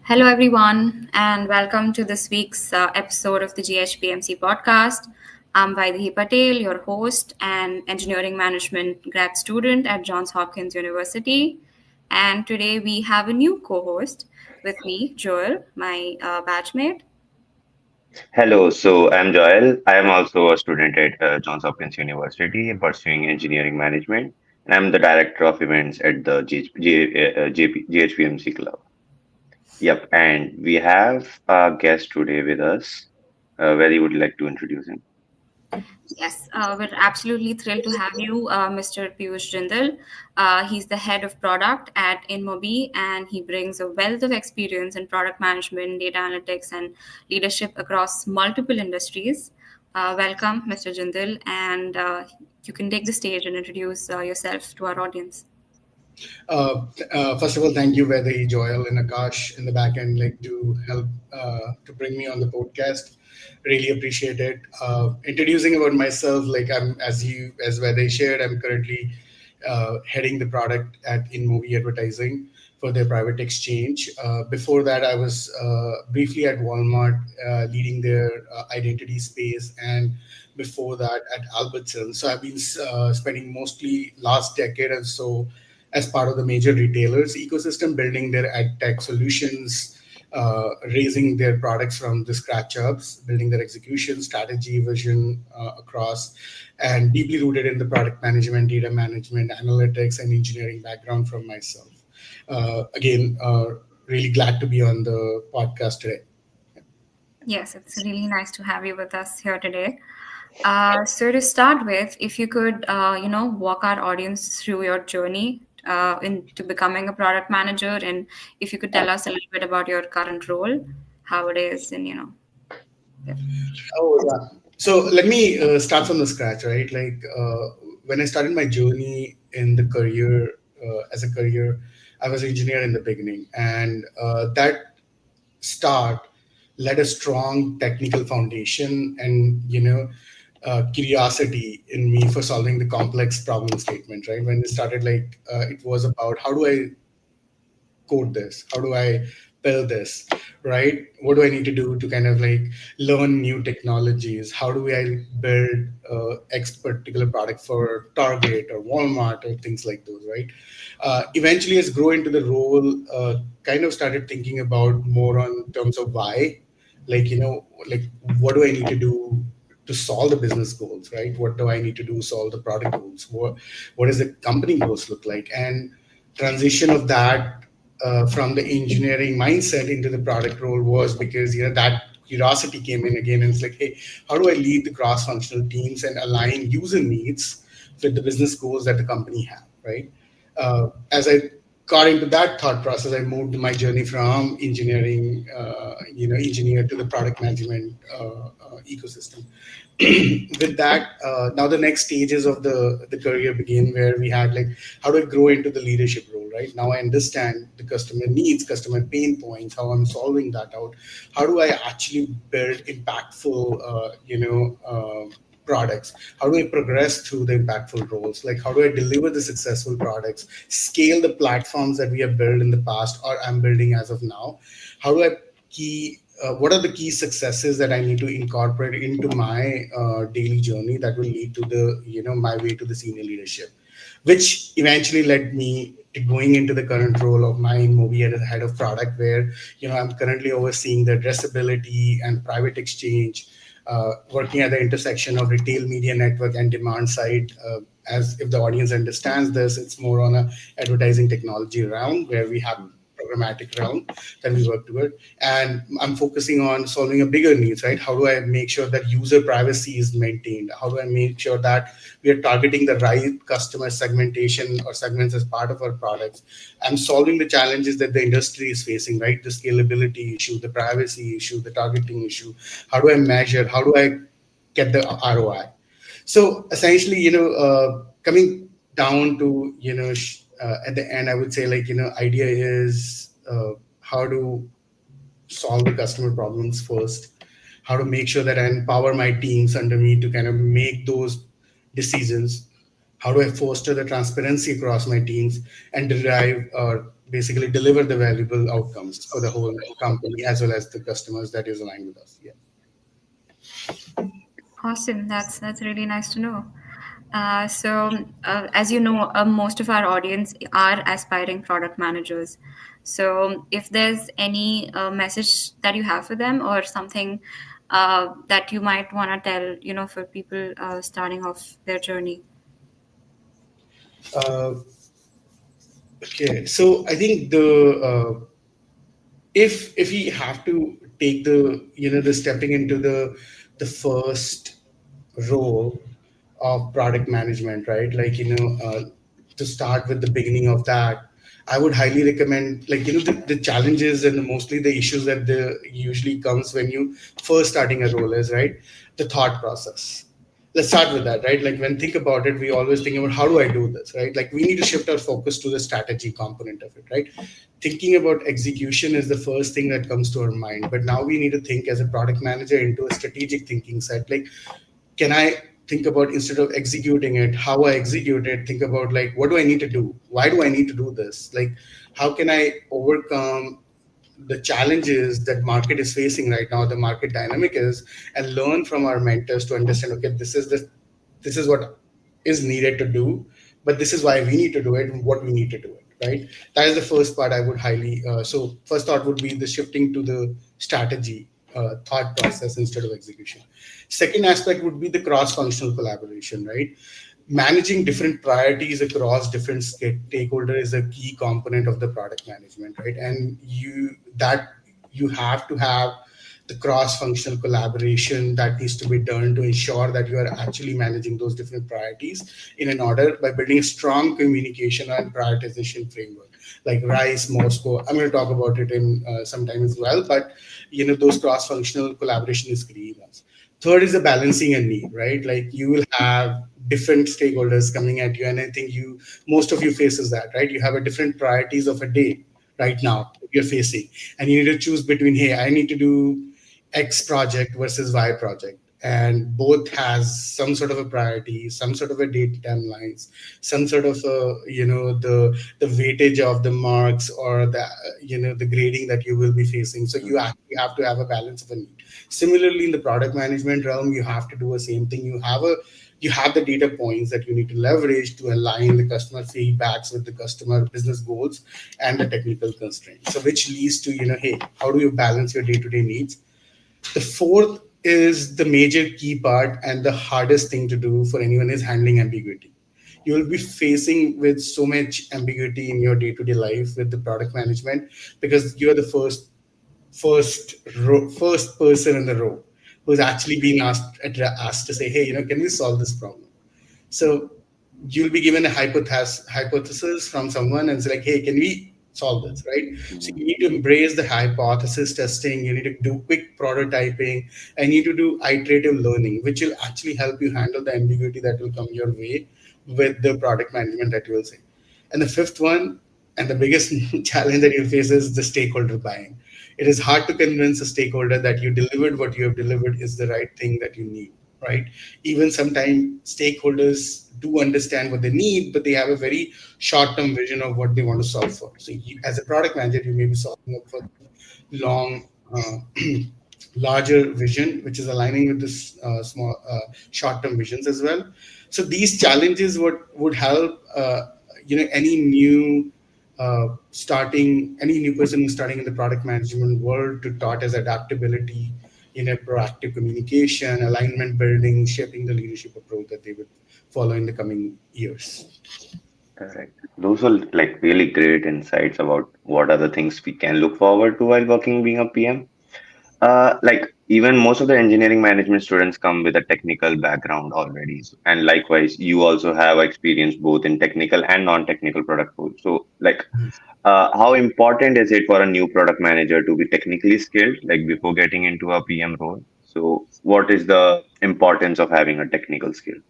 Hello, everyone, and welcome to this week's episode of the GHPMC podcast. I'm Vaidehi Patel, your host and engineering management grad student at Johns Hopkins University. And today we have a new co host with me, Joel, my batchmate. Hello, so I'm Joel. I am also a student at Johns Hopkins University pursuing engineering management, and I'm the director of events at the GHPMC Club. Yep, and we have a guest today with us. Where you would like to introduce him? Yes, we're absolutely thrilled to have you, Mr. Piyush Jindal. He's the head of product at InMobi, and he brings a wealth of experience in product management, data analytics, and leadership across multiple industries. Welcome, Mr. Jindal, and you can take the stage and introduce yourself to our audience. First of all, thank you, Vaidehi, Joel, and Akash in the back end, like to help to bring me on the podcast. Really appreciate it. Introducing about myself, like as Vaidehi shared, I'm currently heading the product at InMovie Advertising for their private exchange. Before that, I was briefly at Walmart, leading their identity space, and before that at Albertson. So I've been spending mostly last decade or so as part of the major retailers ecosystem, building their AdTech solutions, raising their products from the scratch ups, building their execution strategy, vision across, and deeply rooted in the product management, data management, analytics, and engineering background from myself. Again, really glad to be on the podcast today. Yes, it's really nice to have you with us here today. So to start with, if you could, walk our audience through your journey into becoming a product manager, and if you could tell us a little bit about your current role, how it is, and yeah. Oh, yeah. So let me start from the scratch, right? Like when I started my journey in the career, as a career, I was an engineer in the beginning, and that start led a strong technical foundation and curiosity in me for solving the complex problem statement. Right when it started, like it was about how do I code this? How do I build this? Right? What do I need to do to kind of like learn new technologies? How do I build X particular product for Target or Walmart or things like those? Right? Eventually, as grow into the role, kind of started thinking about more on terms of why, like like what do I need to do to solve the business goals, right? What do I need to do to solve the product goals? What does the company goals look like? And transition of that from the engineering mindset into the product role was because that curiosity came in again, and it's like, hey, how do I lead the cross-functional teams and align user needs with the business goals that the company have, right? As I got into that thought process, I moved my journey from engineering, engineer to the product management ecosystem. With that, now the next stages of the career begin, where we had like, how do I grow into the leadership role? Right now, I understand the customer needs, customer pain points, how I'm solving that out. How do I actually build impactful, products? How do I progress through the impactful roles? Like, how do I deliver the successful products, scale the platforms that we have built in the past or I'm building as of now? How do I key what are the key successes that I need to incorporate into my daily journey that will lead to the my way to the senior leadership, which eventually led me to going into the current role of my movie as head of product, where I'm currently overseeing the addressability and private exchange, working at the intersection of retail media network and demand side. As if the audience understands this, it's more on a advertising technology realm where we have programmatic realm that we work toward, and I'm focusing on solving a bigger needs. Right, how do I make sure that user privacy is maintained? How do I make sure that we are targeting the right customer segmentation or segments as part of our products? I'm solving the challenges that the industry is facing, right? The scalability issue, the privacy issue, the targeting issue. How do I measure? How do I get the ROI? So essentially, coming down to at the end, I would say, like, idea is how to solve the customer problems first, how to make sure that I empower my teams under me to kind of make those decisions. How do I foster the transparency across my teams and derive or basically deliver the valuable outcomes for the whole company as well as the customers that is aligned with us. Yeah. Awesome. That's really nice to know. As you know, most of our audience are aspiring product managers. So, if there's any message that you have for them, or something that you might want to tell, for people starting off their journey. Uh, okay, so I think if we have to take the stepping into the first role of product management, right? Like, to start with the beginning of that, I would highly recommend, like, the challenges and mostly the issues that the usually comes when you first starting a role is, right? The thought process. Let's start with that, right? Like, when think about it, we always think about how do I do this, right? Like, we need to shift our focus to the strategy component of it, right? Thinking about execution is the first thing that comes to our mind, but now we need to think as a product manager into a strategic thinking side. Like, can I think about, instead of executing it, how I execute it, think about, like, what do I need to do, why do I need to do this, like, how can I overcome the challenges that market is facing right now, the market dynamic is, and learn from our mentors to understand, okay, this is what is needed to do, but this is why we need to do it and what we need to do it, right? That is the first part I would highly so first thought would be the shifting to the strategy thought process instead of execution. Second aspect would be the cross functional collaboration, right? Managing different priorities across different stakeholders is a key component of the product management, right? And you have to have the cross functional collaboration that needs to be done to ensure that you are actually managing those different priorities in an order by building a strong communication and prioritization framework like rice moscow. I'm going to talk about it in some time as well, but those cross functional collaboration is key. Third is the balancing a need, right? Like, you will have different stakeholders coming at you, and I think most of you faces that, right? You have a different priorities of a day right now you're facing, and you need to choose between, hey, I need to do X project versus Y project, and both has some sort of a priority, some sort of a date timelines, some sort of a, the weightage of the marks, or the the grading that you will be facing. So you actually have to have a balance of a need. Similarly, in the product management realm, you have to do the same thing. You have the data points that you need to leverage to align the customer feedbacks with the customer business goals and the technical constraints. So which leads to, hey, how do you balance your day-to-day needs? The fourth is the major key part and the hardest thing to do for anyone is handling ambiguity. You will be facing with so much ambiguity in your day-to-day life with the product management, because you're the first person in the row who's actually being asked to say, hey, can we solve this problem? So you'll be given a hypothesis from someone and say, like, hey, can we solve this, right? So you need to embrace the hypothesis testing. You need to do quick prototyping, and you need to do iterative learning, which will actually help you handle the ambiguity that will come your way with the product management that you will say. And the fifth one, and the biggest challenge that you face, is the stakeholder buying. It is hard to convince a stakeholder that you delivered what you have delivered is the right thing that you need, right? Even sometimes stakeholders do understand what they need, but they have a very short term vision of what they want to solve for. So, as a product manager, you may be solving up for long, larger vision, which is aligning with this small, short term visions as well. So, these challenges would help, any any new person who's starting in the product management world to taught as adaptability, proactive communication, alignment building, shaping the leadership approach that they would follow in the coming years. Correct. Those are like really great insights about what are the things we can look forward to while working being a PM. Like even most of the engineering management students come with a technical background already, and likewise, you also have experience both in technical and non-technical product roles. So, like, how important is it for a new product manager to be technically skilled, like before getting into a PM role? So, what is the importance of having a technical skill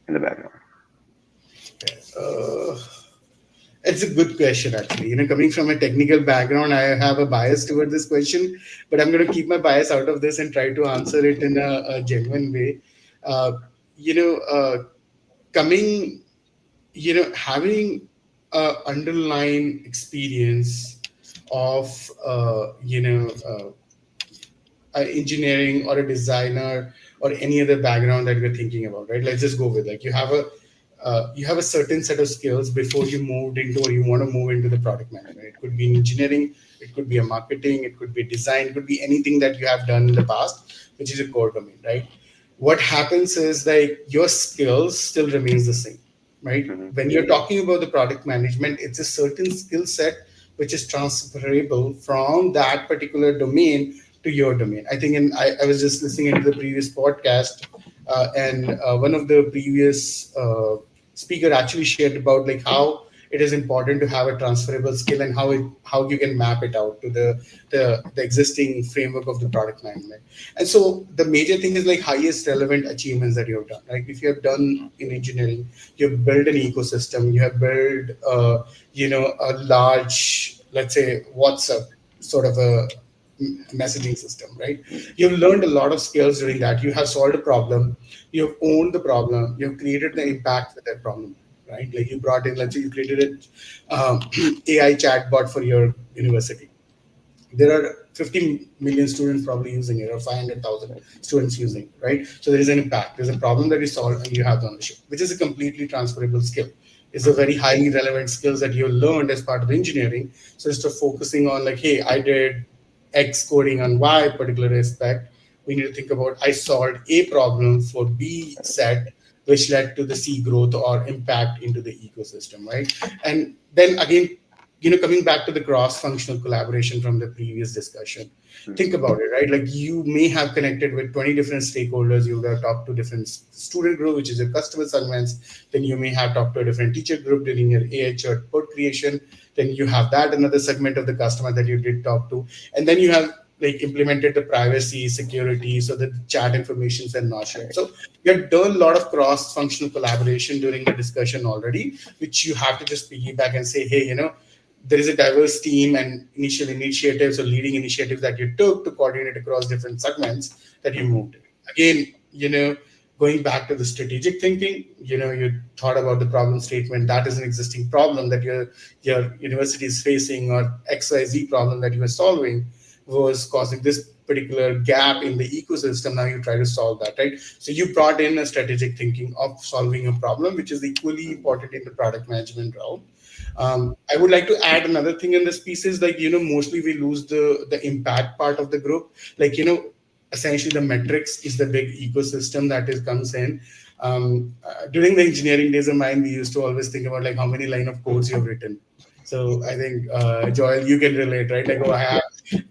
in the background? Uh, it's a good question, actually. Coming from a technical background, I have a bias toward this question, but I'm going to keep my bias out of this and try to answer it in a genuine way. Uh, you know, coming, having underlying experience of engineering or a designer or any other background that we're thinking about, right? Let's just go with like you have a certain set of skills before you moved into or you want to move into the product management. It could be in engineering, it could be a marketing, it could be design, it could be anything that you have done in the past, which is a core domain, right? What happens is like your skills still remains the same, right? Mm-hmm. When you're talking about the product management, it's a certain skill set which is transferable from that particular domain to your domain. I think, I was just listening into the previous podcast, and one of the previous speaker actually shared about like how it is important to have a transferable skill and how you can map it out to the existing framework of the product management. And so the major thing is like highest relevant achievements that you have done. Like if you have done in engineering, you have built an ecosystem, you have built a large, let's say, WhatsApp sort of a messaging system, right? You've learned a lot of skills during that. You have solved a problem, you have owned the problem, you have created the impact with that problem, right? Like you brought in, let's say, you created an AI chatbot for your university. There are 50 million students probably using it, or 500,000 students using it, right? So there is an impact. There's a problem that you solve, and you have the ownership, which is a completely transferable skill. It's a very highly relevant skills that you learned as part of engineering. So instead of focusing on like, hey, I did X coding on Y particular aspect, we need to think about I solved A problem for B set, which led to the C growth or impact into the ecosystem, right? And then again, coming back to the cross-functional collaboration from the previous discussion, think about it, right? Like you may have connected with 20 different stakeholders. You would have talked to different student group, which is your customer segments. Then you may have talked to a different teacher group during your AH or code creation. Then you have that another segment of the customer that you did talk to. And then you have like implemented the privacy, security, so that the chat information are not shared. So you have done a lot of cross-functional collaboration during the discussion already, which you have to just piggyback and say, hey, there is a diverse team and initial initiatives or leading initiatives that you took to coordinate across different segments that you moved. Again, going back to the strategic thinking, you thought about the problem statement. That is an existing problem that your university is facing, or XYZ problem that you are solving was causing this particular gap in the ecosystem. Now you try to solve that, right? So you brought in a strategic thinking of solving a problem, which is equally important in the product management realm. I would like to add another thing in this piece is like, mostly we lose the impact part of the group. Like, essentially the metrics is the big ecosystem that is comes in. During the engineering days of mine, we used to always think about like how many line of codes you have written. So I think, Joel, you can relate, right? Like, oh, I have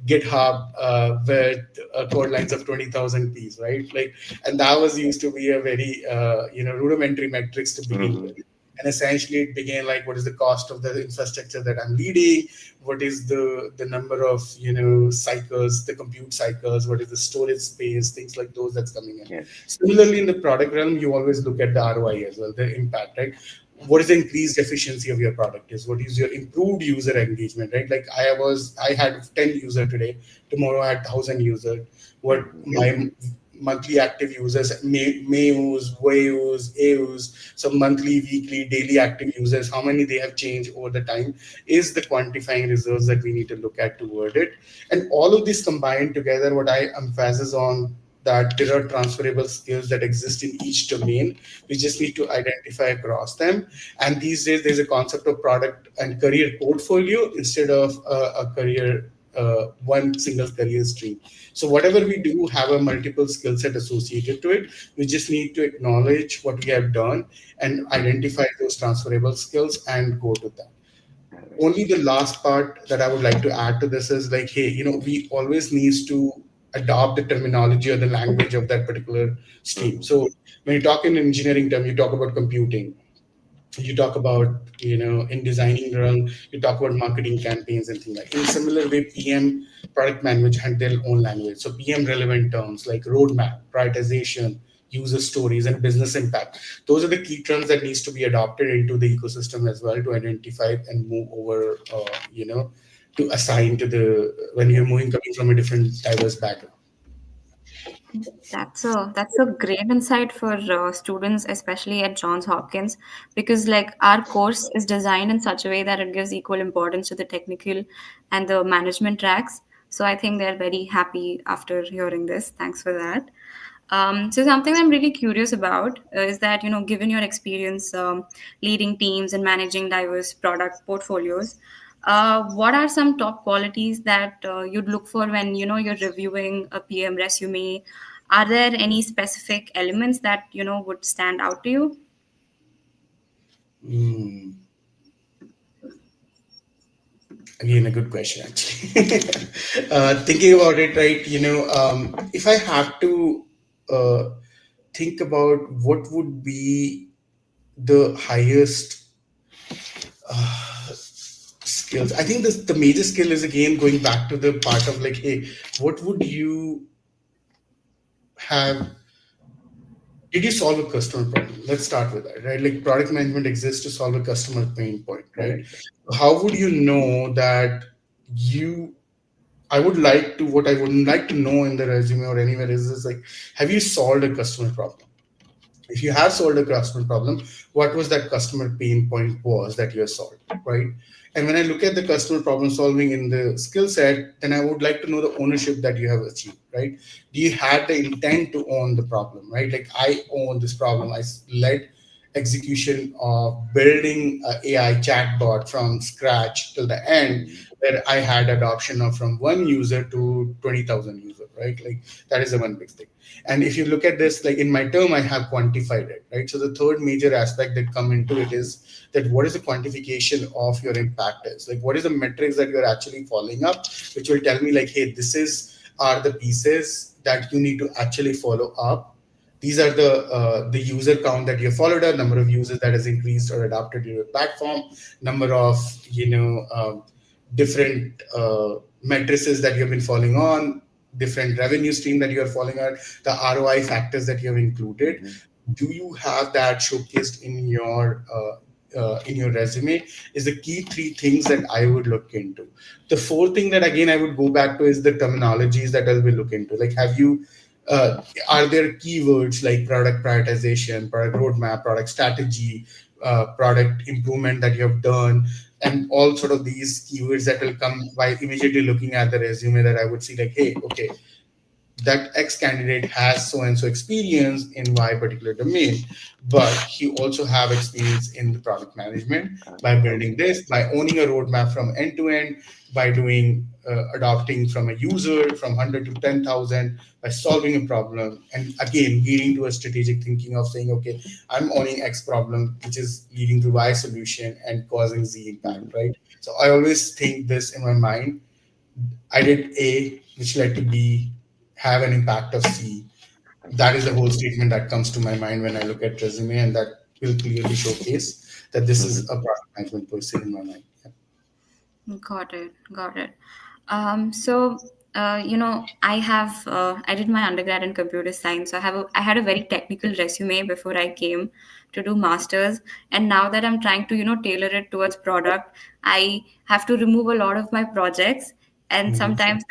GitHub with code lines of 20,000 Ps, right? Like, and that was used to be a very, rudimentary metrics to begin with. And essentially it began like, what is the cost of the infrastructure that I'm leading? What is the number of, cycles, the compute cycles? What is the storage space? Things like those that's coming in. Yes. Similarly, in the product realm, you always look at the ROI as well, the impact, right? What is the increased efficiency of your product is? What is your improved user engagement, right? Like I had 10 user today, tomorrow I had 1,000 user. What my monthly active users, MAUs, WAUs, AUs, so monthly, weekly, daily active users, how many they have changed over the time is the quantifying results that we need to look at toward it. And all of this combined together, what I emphasize on that there are transferable skills that exist in each domain. We just need to identify across them. And these days, there's a concept of product and career portfolio instead of a career, one single career stream. So whatever we do have a multiple skill set associated to it. We just need to acknowledge what we have done and identify those transferable skills and go to that. Only the last part that I would like to add to this is like, hey, we always needs to adopt the terminology or the language of that particular stream. So when you talk in engineering term, you talk about computing, you talk about, in designing run, you talk about marketing campaigns and things like that. In similar way, PM product management had their own language. So PM relevant terms like roadmap, prioritization, user stories, and business impact. Those are the key terms that needs to be adopted into the ecosystem as well to identify and move over, to assign to the when you're moving coming from a different diverse background. That's a great insight for students, especially at Johns Hopkins, because like our course is designed in such a way that it gives equal importance to the technical and the management tracks. So I think they're very happy after hearing this. Thanks for that. So something I'm really curious about is that, given your experience leading teams and managing diverse product portfolios, what are some top qualities that you'd look for when you're reviewing a PM resume? Are there any specific elements that would stand out to you? Mm, Again, a good question, actually. Thinking about it, right? If I have to uh, think about what would be the highest skills, I think the major skill is again going back to the part of like, hey, what would you have? Did you solve a customer problem? Let's start with that, right? Like product management exists to solve a customer pain point, right? Correct. How would you know that you what I would like to know in the resume or anywhere is like, have you solved a customer problem? If you have solved a customer problem, what was that customer pain point was that you have solved, right? And when I look at the customer problem solving in the skill set, then I would like to know the ownership that you have achieved, right? Do you have the intent to own the problem, right? Like I own this problem. Led execution of building a AI chatbot from scratch till the end, Mhm. where I had adoption of from one user to 20,000 user, right? Like that is the one big thing. And if you look at this, like in my term, I have quantified it, right? So the third major aspect that come into it is that what is the quantification of your impact is? Like what is the metrics that you're actually following up, which will tell me like, hey, this is are the pieces that you need to actually follow up. These are the user count that you have followed up, number of users that has increased or adopted your platform, number of different matrices that you have been following on, different revenue stream that you are following on, the ROI factors that you have included. Mhm. Do you have that showcased in your resume? Is the key three things that I would look into. The fourth thing that again I would go back to is the terminologies that I'll be looking into. Like, have you are there keywords like product prioritization, product roadmap, product strategy, product improvement that you have done, and all sort of these keywords that will come by immediately looking at the resume, that I would see like, hey, okay, that X candidate has so and so experience in Y particular domain, but he also have experience in the product management by building Okay. this, by owning a roadmap from end to end, by doing adopting from a user from 100 to 10,000, by solving a problem, and again leading to a strategic thinking of saying, okay, I'm owning X problem, which is leading to Y solution and causing Z Mhm. impact, right? So I always think this in my mind. I did A, which led to B, have an impact of C. That is the whole statement that comes to my mind when I look at resume, and that will clearly showcase that this is Mhm. a product management person in my mind. Yeah. Got it. Got it. I did my undergrad in computer science. So I had a very technical resume before I came to do masters. And now that I'm trying to, tailor it towards product, I have to remove a lot of my projects. And Mhm. sometimes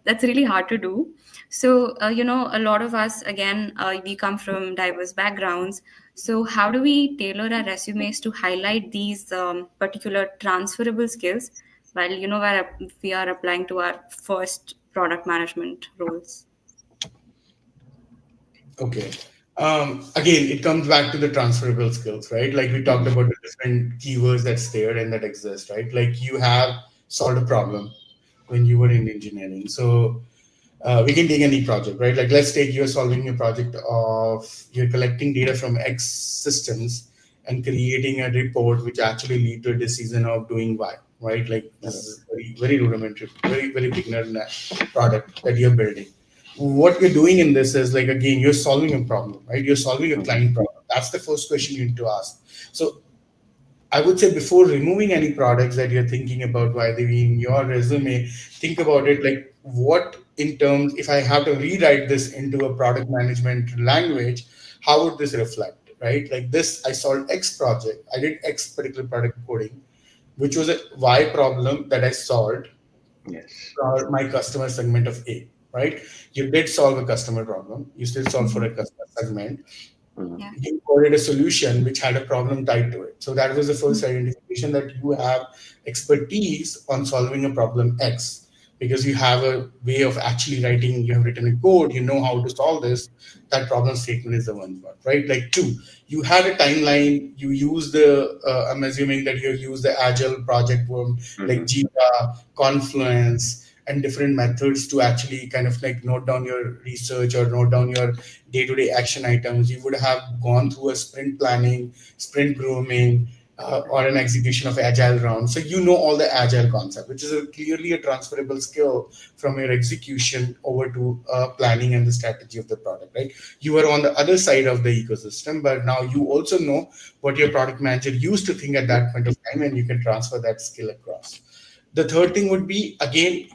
that's really hard to do. So, a lot of us, again, we come from diverse backgrounds. So, how do we tailor our resumes to highlight these particular transferable skills while we are applying to our first product management roles? Okay. Again, it comes back to the transferable skills, right? Like we talked Mhm. about the different keywords that's there and that exist, right? Like you have solved a problem when you were in engineering. So we can take any project, right? Like let's take you're solving a project of you're collecting data from X systems and creating a report which actually lead to a decision of doing Y, right? Like this Correct. is very very rudimentary, very beginner product that you're building. What you're doing in this is like again you're solving a problem, right? You're solving a Mhm. client problem. That's the first question you need to ask. So I would say before removing any products that you're thinking about why they be in your resume, think about it like what in terms, if I have to rewrite this into a product management language, how would this reflect, right? Like this, I solved X project, I did X particular product coding, which was a Y problem that I solved Yes. for my customer segment of A, right? You did solve a customer problem. You still solve for Mhm. a customer segment. Mhm. Yeah. You coded a solution which had a problem tied to it. So that was the first Mhm. identification that you have expertise on solving a problem X, because you have a way of actually writing, you have written a code, you know how to solve this. That problem statement is the one part, right? Like two, you had a timeline, you use the, I'm assuming that you use the agile project worm like Mhm. Jira, Confluence, and different methods to actually kind of like note down your research or note down your day-to-day action items. You would have gone through a sprint planning, sprint grooming, or an execution of agile round. So you know all the agile concept, which is clearly a transferable skill from your execution over to planning and the strategy of the product, right? You are on the other side of the ecosystem, but now you also know what your product manager used to think at that point of time, and you can transfer that skill across. The third thing would be, again,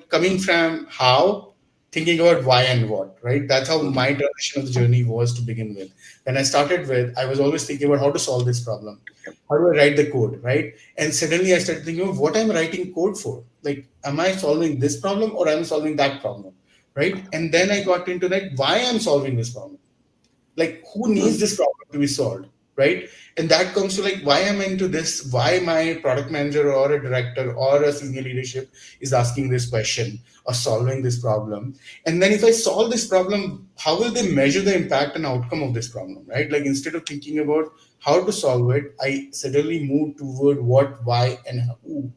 coming from how, thinking about why and what, right? That's how Mhm. my transition of the journey was to begin with. When I started with, I was always thinking about how to solve this problem. How do I write the code, right? And suddenly I started thinking of what I'm writing code for. Like, am I solving this problem or am I solving that problem, right? And then I got into like why I'm solving this problem, like who needs Mhm. this problem to be solved, right? And that comes to like why am I into this, why my product manager or a director or a senior leadership is asking this question or solving this problem. And then if I solve this problem, how will they measure the impact and outcome of this problem, right? Like instead of thinking about how to solve it, I suddenly move toward what, why, and who.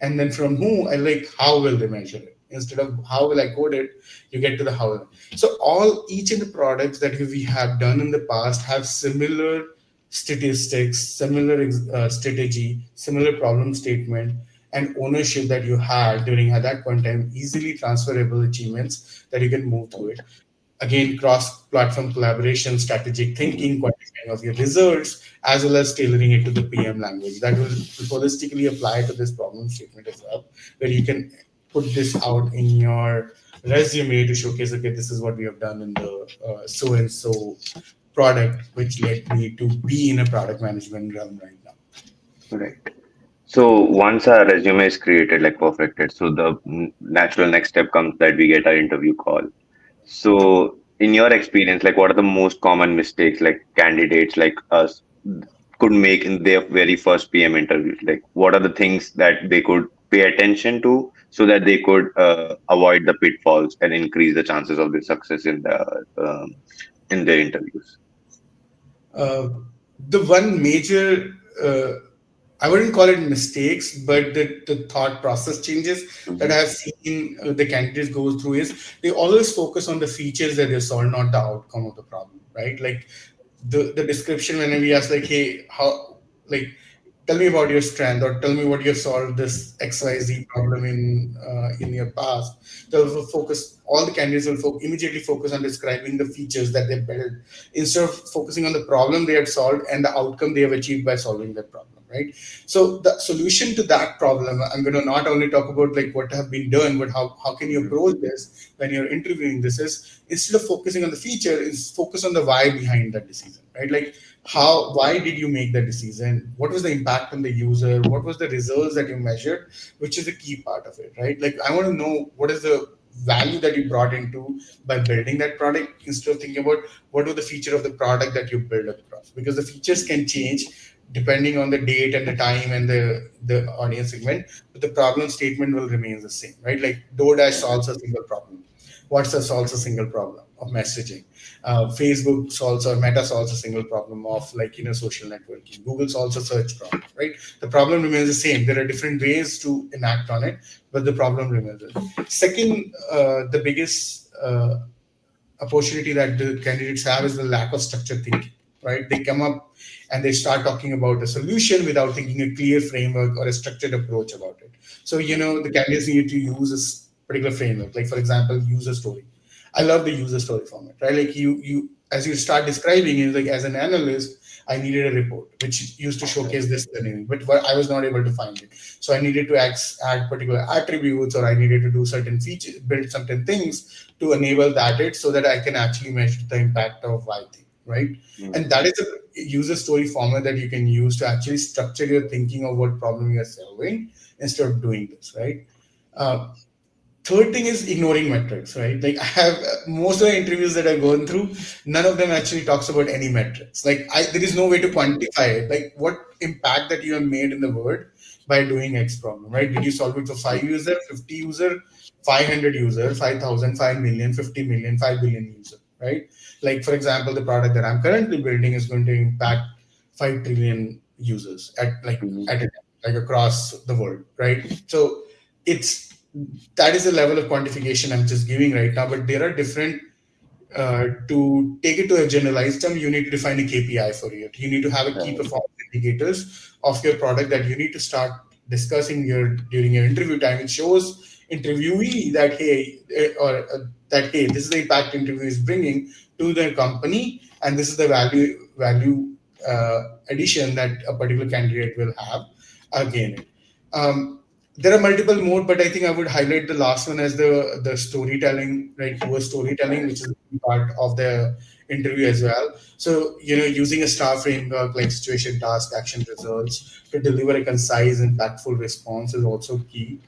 And then from who, I like how will they measure it, instead of how will I code it, you get to the how. So all each of the products that we have done in the past have similar statistics, similar strategy, similar problem statement, and ownership that you had during at that point in time, easily transferable achievements that you can move to it. Again, cross-platform collaboration, strategic Mhm. thinking, quantifying of your results, as well as tailoring it to the PM language. That will holistically apply to this problem statement as well, where you can put this out in your resume to showcase, okay, this is what we have done in the so and so product, which led me to be in a product management realm right now. Right. So once our resume is created, like perfected, so the natural next step comes that we get our interview call. So in your experience, like what are the most common mistakes like candidates like us could make in their very first PM interviews? Like what are the things that they could pay attention to so that they could avoid the pitfalls and increase the chances of the success in their interviews? Uh, the one major, I wouldn't call it mistakes, but the thought process changes that Mm-hmm. I've seen the candidates go through is they always focus on the features that they solve, not the outcome of the problem, right? Like the description, whenever we ask like, hey, how, like, tell me about your strength or tell me what you have solved this XYZ problem in your past. They'll focus, all the candidates will immediately focus on describing the features that they built instead of focusing on the problem they had solved and the outcome they have achieved by solving that problem, right? So the solution to that problem, I'm going to not only talk about like what have been done, but how can you Mm-hmm. approach this when you're interviewing this, is instead of focusing on the feature, is focus on the why behind that decision, right? Like how, why did you make that decision, what was the impact on the user, what was the results that you measured, which is a key part of it, right? Like I want to know what is the value that you brought into by building that product, instead of thinking about what was the feature of the product that you build across, because the features can change depending on the date and the time and the audience segment, but the problem statement will remain the same, right? Like DoorDash solves a single problem, WhatsApp solves a single problem of messaging, Facebook solves or Meta solves a single problem of like social networking, Google solves a search problem, right? The problem remains the same, there are different ways to enact on it, but the problem remains the same. Second, the biggest opportunity that the candidates have is the lack of structured thinking, right? They come up and they start talking about a solution without thinking a clear framework or a structured approach about it. So, the candidates need to use this particular framework, like for example, user story. I love the user story format, right? Like as you start describing it, like as an analyst, I needed a report which used to showcase this learning, but I was not able to find it. So I needed to add particular attributes, or I needed to do certain features, build certain things to enable that it so that I can actually measure the impact of Y thing, right? And that is a user story format that you can use to actually structure your thinking of what problem you're solving instead of doing this, right? Uh, Third thing is ignoring metrics, right? Like I have most of the interviews that I've gone through, none of them actually talks about any metrics. There is no way to quantify it. Like what impact that you have made in the world by doing X problem, right? Did you solve it for five user, 50 user, 500 user, 5,000, 5 million, 50 million, 5 billion user, right? Like for example, the product that I'm currently building is going to impact 5 trillion users Mm-hmm. at a time, like across the world, right? So it's that is the level of quantification I'm just giving right now. But there are different to take it to a generalized term, you need to define a KPI for it. You need to have a key Right. performance indicators of your product that you need to start discussing your during your interview time. It shows interviewee that that hey, this is the impact interview is bringing to the company, and this is the value addition that a particular candidate will have again. Um, there are multiple more, but I think I would highlight the last one as the storytelling, right? Poor storytelling, Right. which is a part of the interview as well. So using a star framework like situation, task, action, results to deliver a concise, impactful response is also key.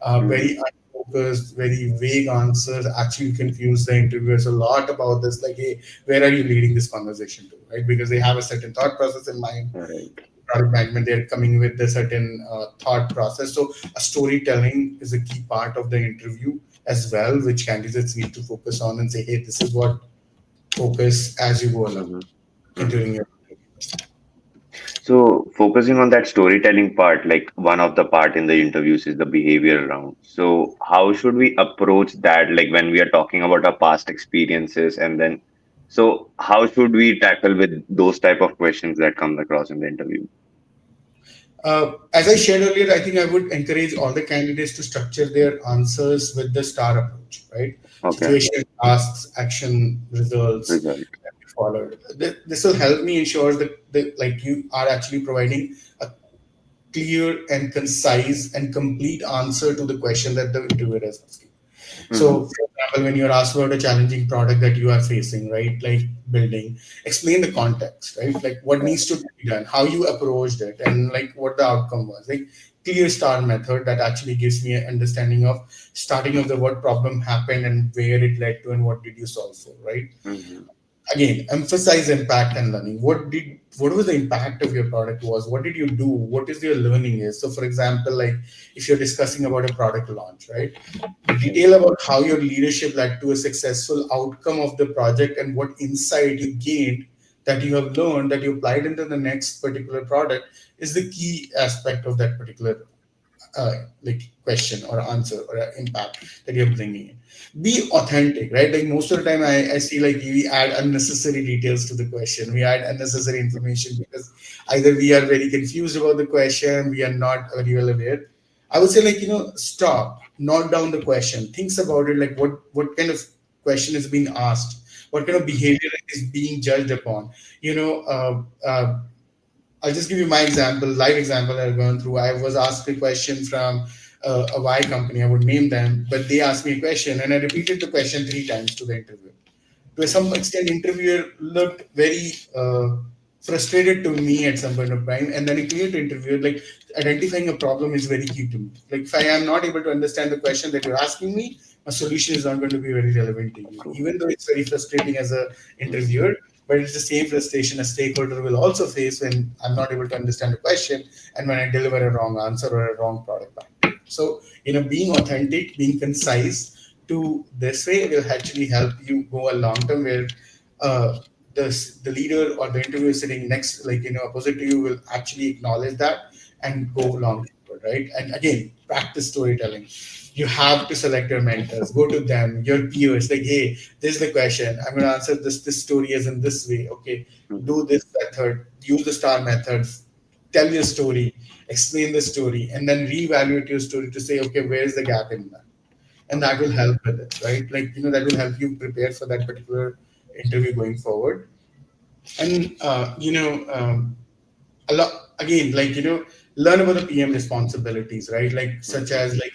Mm-hmm. Very unfocused, very vague answers actually confuse the interviewers a lot about this. Like, hey, where are you leading this conversation to, right? Because they have a certain thought process in mind. Right. Product management, they're coming with a certain thought process. So a storytelling is a key part of the interview as well, which candidates need to focus on and say, hey, this is what focus as you go along Mm-hmm. Mm-hmm. during your interview. So focusing on that storytelling part, like one of the part in the interviews is the behavior round. So how should we approach that? Like when we are talking about our past experiences, and then, so how should we tackle with those type of questions that comes across in the interview? As I shared earlier, I think I would encourage all the candidates to structure their answers with the STAR approach, right? Okay. Situation, tasks, action, results Result. that we followed. This will help me ensure that like you are actually providing a clear and concise and complete answer to the question that the interviewer is asking. Mm-hmm. So, for example, when you're asked about a challenging product that you are facing, right, like building, explain the context, right, like what Right. needs to be done, how you approached it, and like what the outcome was. Like clear star method that actually gives me an understanding of starting of the what problem happened and where it led to and what did you solve for, right? Mm-hmm. Again, emphasize impact and learning. What was the impact of your product was? What did you do? What is your learning is? So for example, like if you're discussing about a product launch, right, Right. detail about how your leadership led to a successful outcome of the project and what insight you gained that you have learned that you applied into the next particular product is the key aspect of that particular like question or answer or impact that you're bringing in. Be authentic, right? Like most of the time I see like we add unnecessary details to the question, we add unnecessary information because either we are very confused about the question, we are not very well aware. I would say like stop, note down the question, thinks about it, like what kind of question is being asked, what kind of behavior is being judged upon. you know uh, uh, I'll just give you my example, live example I've gone through. I was asked a question from a Y company. I would name them, but they asked me a question, and I repeated the question three times to the interviewer. To some extent, interviewer looked very frustrated to me at some point of time, and then a clear to interviewer, like identifying a problem is very key to me. Like if I am not able to understand the question that you're asking me, a solution is not going to be very relevant to you, True. even though it's very frustrating as a Mm-hmm. interviewer. But it's the same frustration a stakeholder will also face when I'm not able to understand the question and when I deliver a wrong answer or a wrong product back. So, being authentic, being concise to this way will actually help you go a long term where uh, the leader or the interviewer sitting next, like, opposite to you will actually acknowledge that and go Right. long forward, right? And again, practice storytelling. You have to select your mentors, go to them, your peers, like, hey, this is the question. I'm going to answer this story as in this way. Okay, Mm-hmm. do this method, use the star method, tell your story, explain the story, and then reevaluate your story to say, okay, where is the gap in that? And that Okay. will help with it, right? Like, that will help you prepare for that particular interview going forward. And, a lot again, like, learn about the PM responsibilities, right? Like, such Mm-hmm. as, like,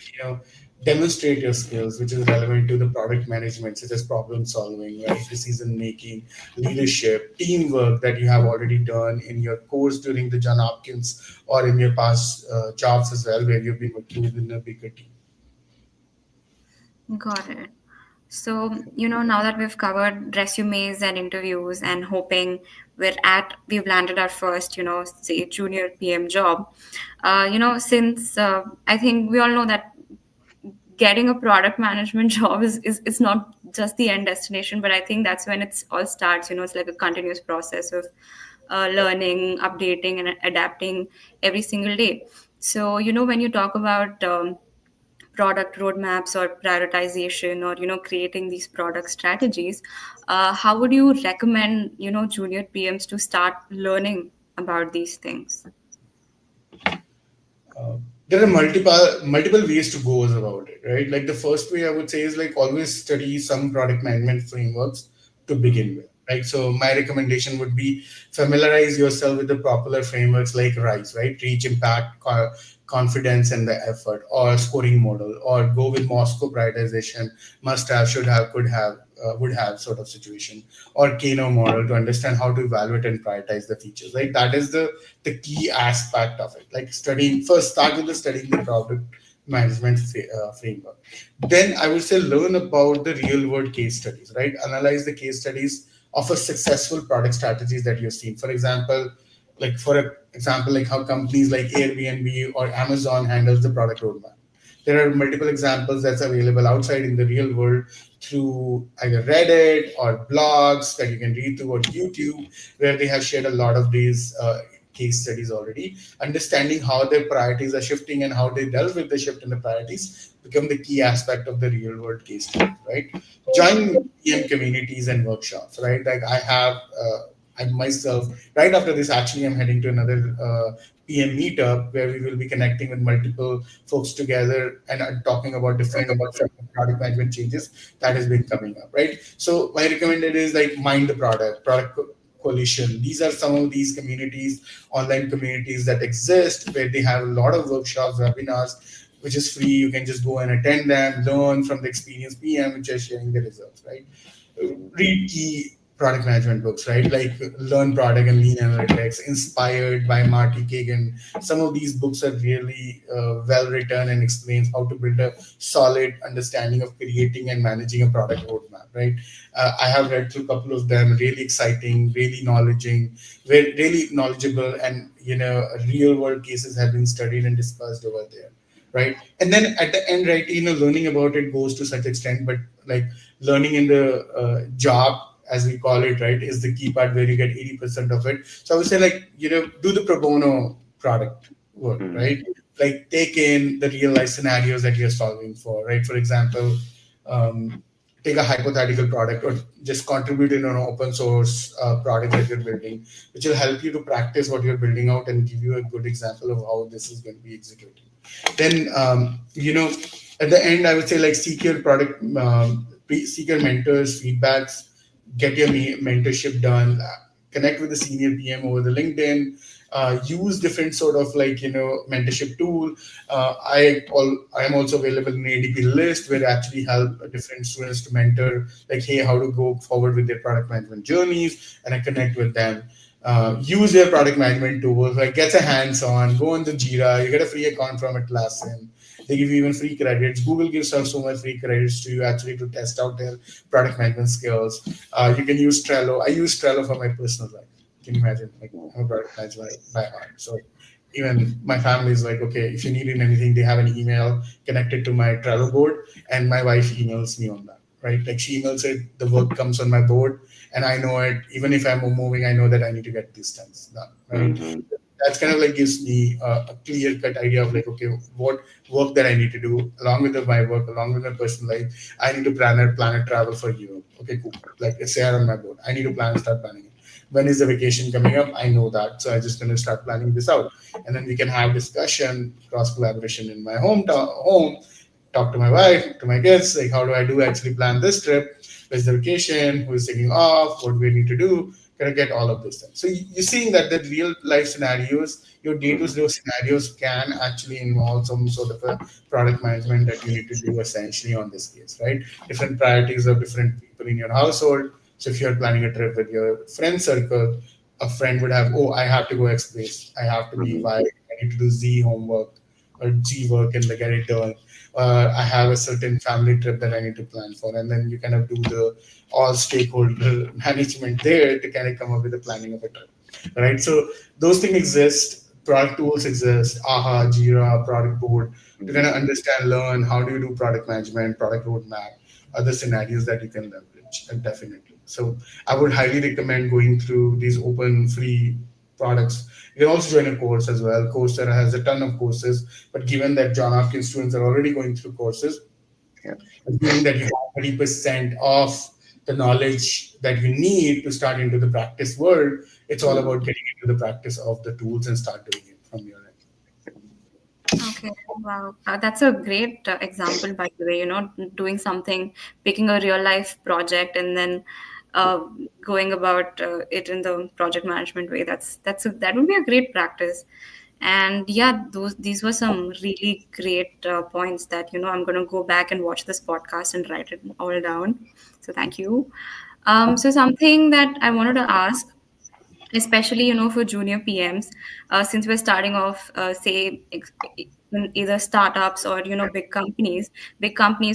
demonstrate your skills, which is relevant to the product management, such as problem solving, right? Decision making, leadership, teamwork that you have already done in your course during the John Hopkins or in your past jobs as well, where you've been working within a bigger team. Got it. So, now that we've covered resumes and interviews and hoping we've landed our first, say, junior PM job, since I think we all know that getting a product management job is it's not just the end destination, but I think that's when it's all starts. It's like a continuous process of learning, updating, and adapting every single day. So, when you talk about product roadmaps or prioritization or creating these product strategies, how would you recommend junior PMs to start learning about these things? uh, there are multiple ways to go about it, right? Like the first way I would say is like always study some product management frameworks to begin with. Right. So my recommendation would be familiarize yourself with the popular frameworks like RISE, right? Reach, impact, confidence, and the effort, or scoring model, or go with Moscow prioritization, must have, should have, could have, would have sort of situation, or Kano model to understand how to evaluate and prioritize the features. Right. That is the key aspect of it. Like studying first, start with the studying the product management framework. Then I would say learn about the real world case studies, right? Analyze the case studies of a successful product strategies that you've seen. For example, like how companies like Airbnb or Amazon handles the product roadmap. There are multiple examples that's available outside in the real world through either Reddit or blogs that you can read through, or YouTube, where they have shared a lot of these case studies already. Understanding how their priorities are shifting and how they dealt with the shift in the priorities become the key aspect of the real world case studies, right? Join PM communities and workshops, right? Like I myself, right after this, actually, I'm heading to another PM meetup where we will be connecting with multiple folks together and talking about different product management changes that has been coming up, right? So my recommended is like Mind the Product Coalition. These are some of these communities, online communities that exist where they have a lot of workshops, webinars, which is free. You can just go and attend them, learn from the experienced PM, which are sharing the results, right? Read key product management books, right? Like Learn Product and Lean Analytics, inspired by Marty Kagan. Some of these books are really well written and explains how to build a solid understanding of creating and managing a product roadmap, right? I have read through a couple of them, really exciting, really knowledgeable, and real world cases have been studied and discussed over there, right? And then at the end, right, learning about it goes to such extent, but like learning in the job, as we call it, right, is the key part where you get 80% of it. So I would say, like, do the pro bono product work, Mm-hmm. right? Like take in the real life scenarios that you're solving for, right? For example, um, take a hypothetical product or just contribute in an open source product that you're building, which will help you to practice what you're building out and give you a good example of how this is going to be executed. Then at the end, I would say, like, seek your mentors feedbacks, get your mentorship done, connect with the senior PM over the LinkedIn, use different sort of, like, mentorship tool. I am also available in ADP list, where I actually help different students to mentor, like, hey, how to go forward with their product management journeys, and I connect with them. Use their product management tools, like get a hands on, go on the Jira, you get a free account from Atlassian. They give you even free credits. Google gives out so much free credits to you actually to test out their product management skills. You can use Trello. I use Trello for my personal life. Can you imagine? Like, I'm a product manager by heart. So even my family is like, okay, if you need anything, they have an email connected to my Trello board, and my wife emails me on that. Right? Like she emails it, the work comes on my board, and I know it. Even if I'm moving, I know that I need to get these things done. Right? Mm-hmm. That's kind of like gives me a clear cut idea of, like, okay, what work that I need to do along with my work, along with my personal life. I need to plan a travel for Europe. Okay, cool. Like, it's there on my board. I need to start planning it. When is the vacation coming up? I know that, so I'm just going to start planning this out, and then we can have discussion, cross collaboration in my home. Talk to my wife, to my kids, like, how do I do actually plan this trip? Where's the vacation? Who is taking off? What do we need to do? Can I get all of those things? So you're seeing that the real life scenarios, your Mm-hmm. day-to-day scenarios can actually involve some sort of a product management that you need to do essentially on this case, right? Different priorities of different people in your household. So if you're planning a trip with your friend circle, a friend would have, oh, I have to go X place. I have to be Mm-hmm. Y. I need to do Z homework or G work and get it done. I have a certain family trip that I need to plan for, and then you kind of do the all stakeholder management there to kind of come up with the planning of a trip, right? So those things exist. Product tools exist, AHA, Jira, product board, to kind Mhm. of understand, learn how do you do product management, product roadmap, other scenarios that you can leverage, and definitely. So I would highly recommend going through these open free products. You can also join a course as well. Coursera has a ton of courses, but given that John Hopkins students are already going through courses, Yeah. assuming that you have 30% of the knowledge that you need to start into the practice world, it's all Mhm. about getting into the practice of the tools and start doing it from your end. Okay, wow. That's a great example, by the way, doing something, picking a real life project and then uh, going about it in the project management way. That would be a great practice. And yeah, these were some really great points that, I'm going to go back and watch this podcast and write it all down. So thank you. So something that I wanted to ask, especially for junior PMs, since we're starting off, say in either startups or big companies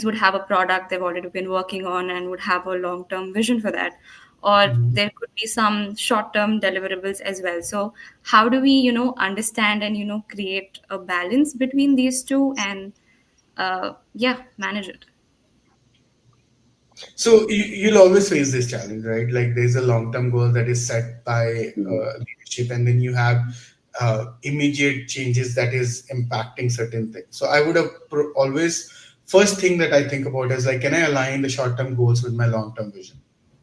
would have a product they've already been working on and would have a long term vision for that, or Mhm. there could be some short term deliverables as well. So how do we understand and create a balance between these two and yeah, manage it? So you'll always face this challenge, right? Like there's a long-term goal that is set by Mhm. leadership, and then you have immediate changes that is impacting certain things. So I would have always first thing that I think about is like, can I align the short-term goals with my long-term vision,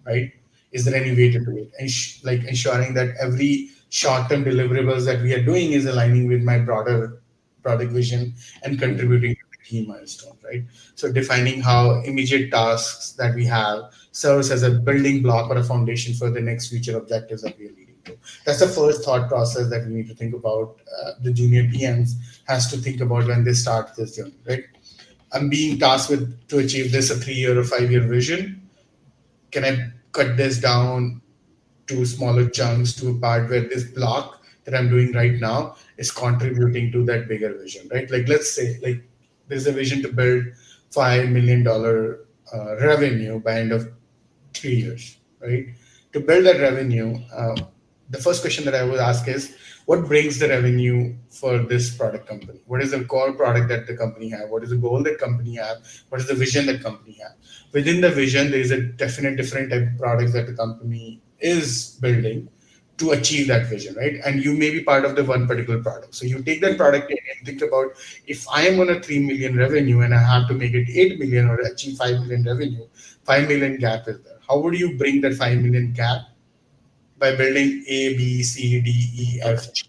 right? Is there any way to do it? And like ensuring that every short-term deliverables that we are doing is aligning with my broader product vision and Mhm. contributing to the key milestone, right? So defining how immediate tasks that we have serves as a building block or a foundation for the next future objectives that we are leading to. That's the first thought process that we need to think about. The junior PMs has to think about when they start this journey, right? I'm being tasked with to achieve this a 3 year or 5 year vision. Can I cut this down to smaller chunks to a part where this block that I'm doing right now is contributing to that bigger vision, right? Like let's say like there's a vision to build $5 million revenue by end of 3 years, right? To build that revenue, the first question that I would ask is, what brings the revenue for this product company? What is the core product that the company have? What is the goal that company have? What is the vision that company have? Within the vision, there is a definite different type of products that the company is building to achieve that vision, right? And you may be part of the one particular product. So you take that Mhm. product in and think about, if I am on a 3 million revenue and I have to make it 8 million or achieve 5 million revenue, 5 million gap is there. How would you bring that 5 million gap? By building A, B, C, D, E, F, G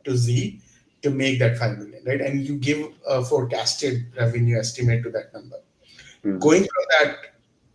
to Z to make that 5 million, right? And you give a forecasted revenue estimate to that number. Mhm. Going from that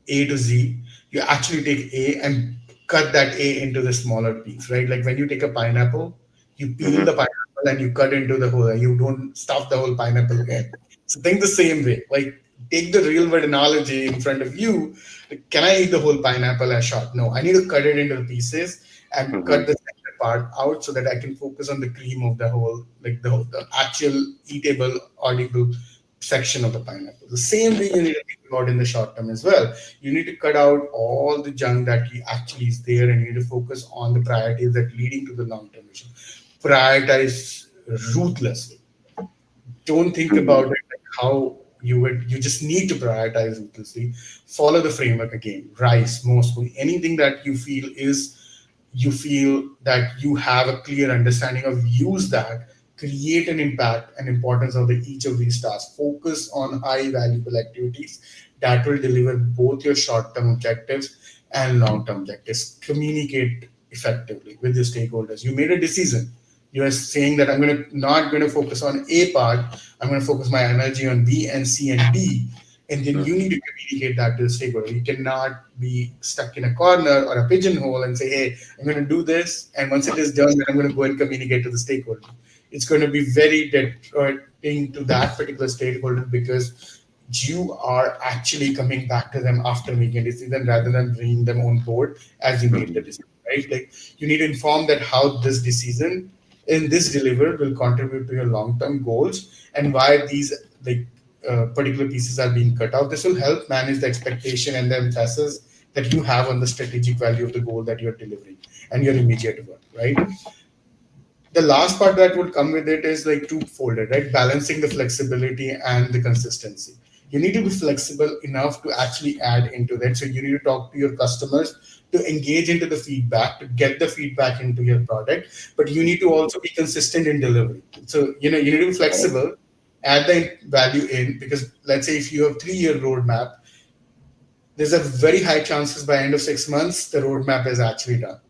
A to Z, you actually take A and cut that A into the smaller piece, right? Like when you take a pineapple, you peel the Mhm. pineapple and you cut into the whole, and you don't stuff the whole pineapple again. So think the same way. Like take the real world analogy in front of you. Like, can I eat the whole pineapple as shot? No, I need to cut it into the pieces and cut Mhm. the center part out so that I can focus on the cream of the whole, like the actual eatable, audible section of the pineapple. The same way you need to think about in the short term as well. You need to cut out all the junk that actually is there, and you need to focus on the priorities that leading to the long term vision. Prioritize ruthlessly. Don't think about Mhm. it like how you just need to prioritize ruthlessly. Follow the framework again. Rice, most anything that you feel that you have a clear understanding of, use that, create an impact and importance of each of these tasks, focus on high valuable activities that will deliver both your short-term objectives and long-term objectives. Communicate effectively with your stakeholders. You made a decision. You are saying that I'm going to not going to focus on A part, I'm going to focus my energy on B and C and D, and then you Mhm. need to communicate that to the stakeholder. You cannot be stuck in a corner or a pigeonhole and say, "Hey, I'm going to do this, and once it is done, then I'm going to go and communicate to the stakeholder." It's going to be very detracting to that particular stakeholder because you are actually coming back to them after making a decision rather than bringing them on board as you made the Mhm. decision, right? Like you need to inform that how this decision in this delivered will contribute to your long-term goals and why these like particular pieces are being cut off. This will help manage the expectation and the emphasis that you have on the strategic value of the goal that you're delivering and your immediate work, right? The last part that would come with it is like two-folded, right? Balancing the flexibility and the consistency. You need to be flexible enough to actually add into that. So you need to talk to your customers to engage into the feedback, to get the feedback into your product, but you need to also be consistent in delivery. So, you need to be flexible, add the value in, because let's say if you have 3-year roadmap, there's a very high chances by end of 6 months, the roadmap is actually done.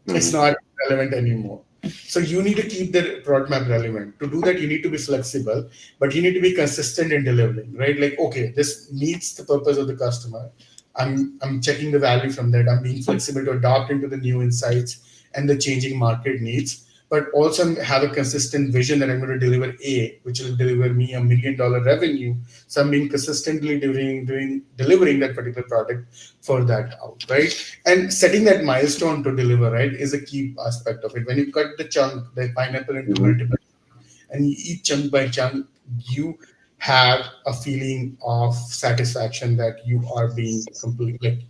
It's Mm-hmm. not relevant anymore. So you need to keep the roadmap relevant. To do that, you need to be flexible, but you need to be consistent in delivering, right? Like, okay, this meets the purpose of the customer. I'm checking the value from that. I'm being flexible to adopt into the new insights and the changing market needs, but also have a consistent vision that I'm going to deliver A, which will deliver me $1 million revenue. So I'm being consistently delivering that particular product for that out, right? And setting that milestone to deliver, right, is a key aspect of it. When you cut the pineapple into Mm-hmm. multiple, and you eat chunk by chunk, you have a feeling of satisfaction that you are being complete, like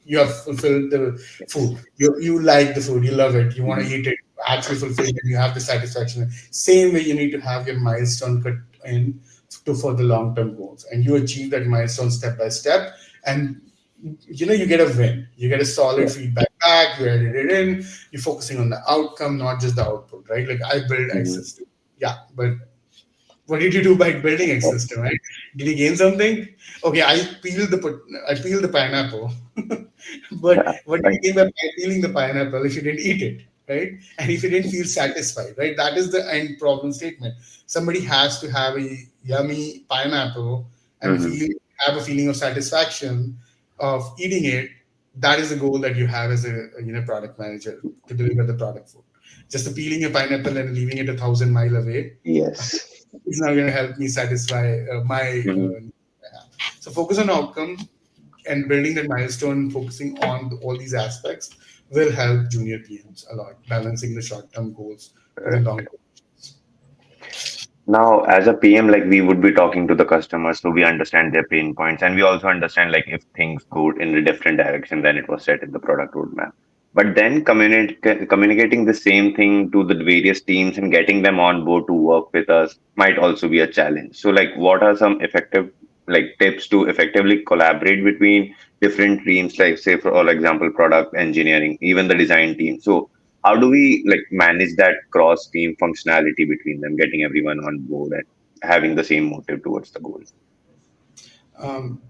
you have fulfilled the food. You like the food, you love it, you want to Mm-hmm. eat it, actually fulfilled, and you have the satisfaction. Same way, you need to have your milestone cut in to for the long term goals, and you achieve that milestone step by step, and you get a win. You get a solid Yeah. feedback back. You edit it in. You're focusing on the outcome, not just the output, right? Like I build X Mm-hmm. system. Yeah, but what did you do by building X system, right? Did you gain something? Okay, I peeled the pineapple, but Yeah. what did Right. you gain by peeling the pineapple if you didn't eat it, right? And if you didn't feel satisfied, right? That is the end problem statement. Somebody has to have a yummy pineapple and Mm-hmm. feel have a feeling of satisfaction of eating it. That is the goal that you have as a product manager to deliver the product food. Just the peeling a pineapple and leaving it 1,000 mile away Yes. is not going to help me satisfy my Mm-hmm. so focus on outcome and building that milestone, focusing on all these aspects will help junior PMs a lot, balancing the short term goals with the long term. Now, as a PM, like we would be talking to the customers, so we understand their pain points, and we also understand like if things go in a different direction than it was set in the product roadmap. But then communicating the same thing to the various teams and getting them on board to work with us might also be a challenge. So, like, what are some effective like tips to effectively collaborate between different teams, like say for example, product engineering, even the design team? So how do we like manage that cross team functionality between them, getting everyone on board and having the same motive towards the goal? Um,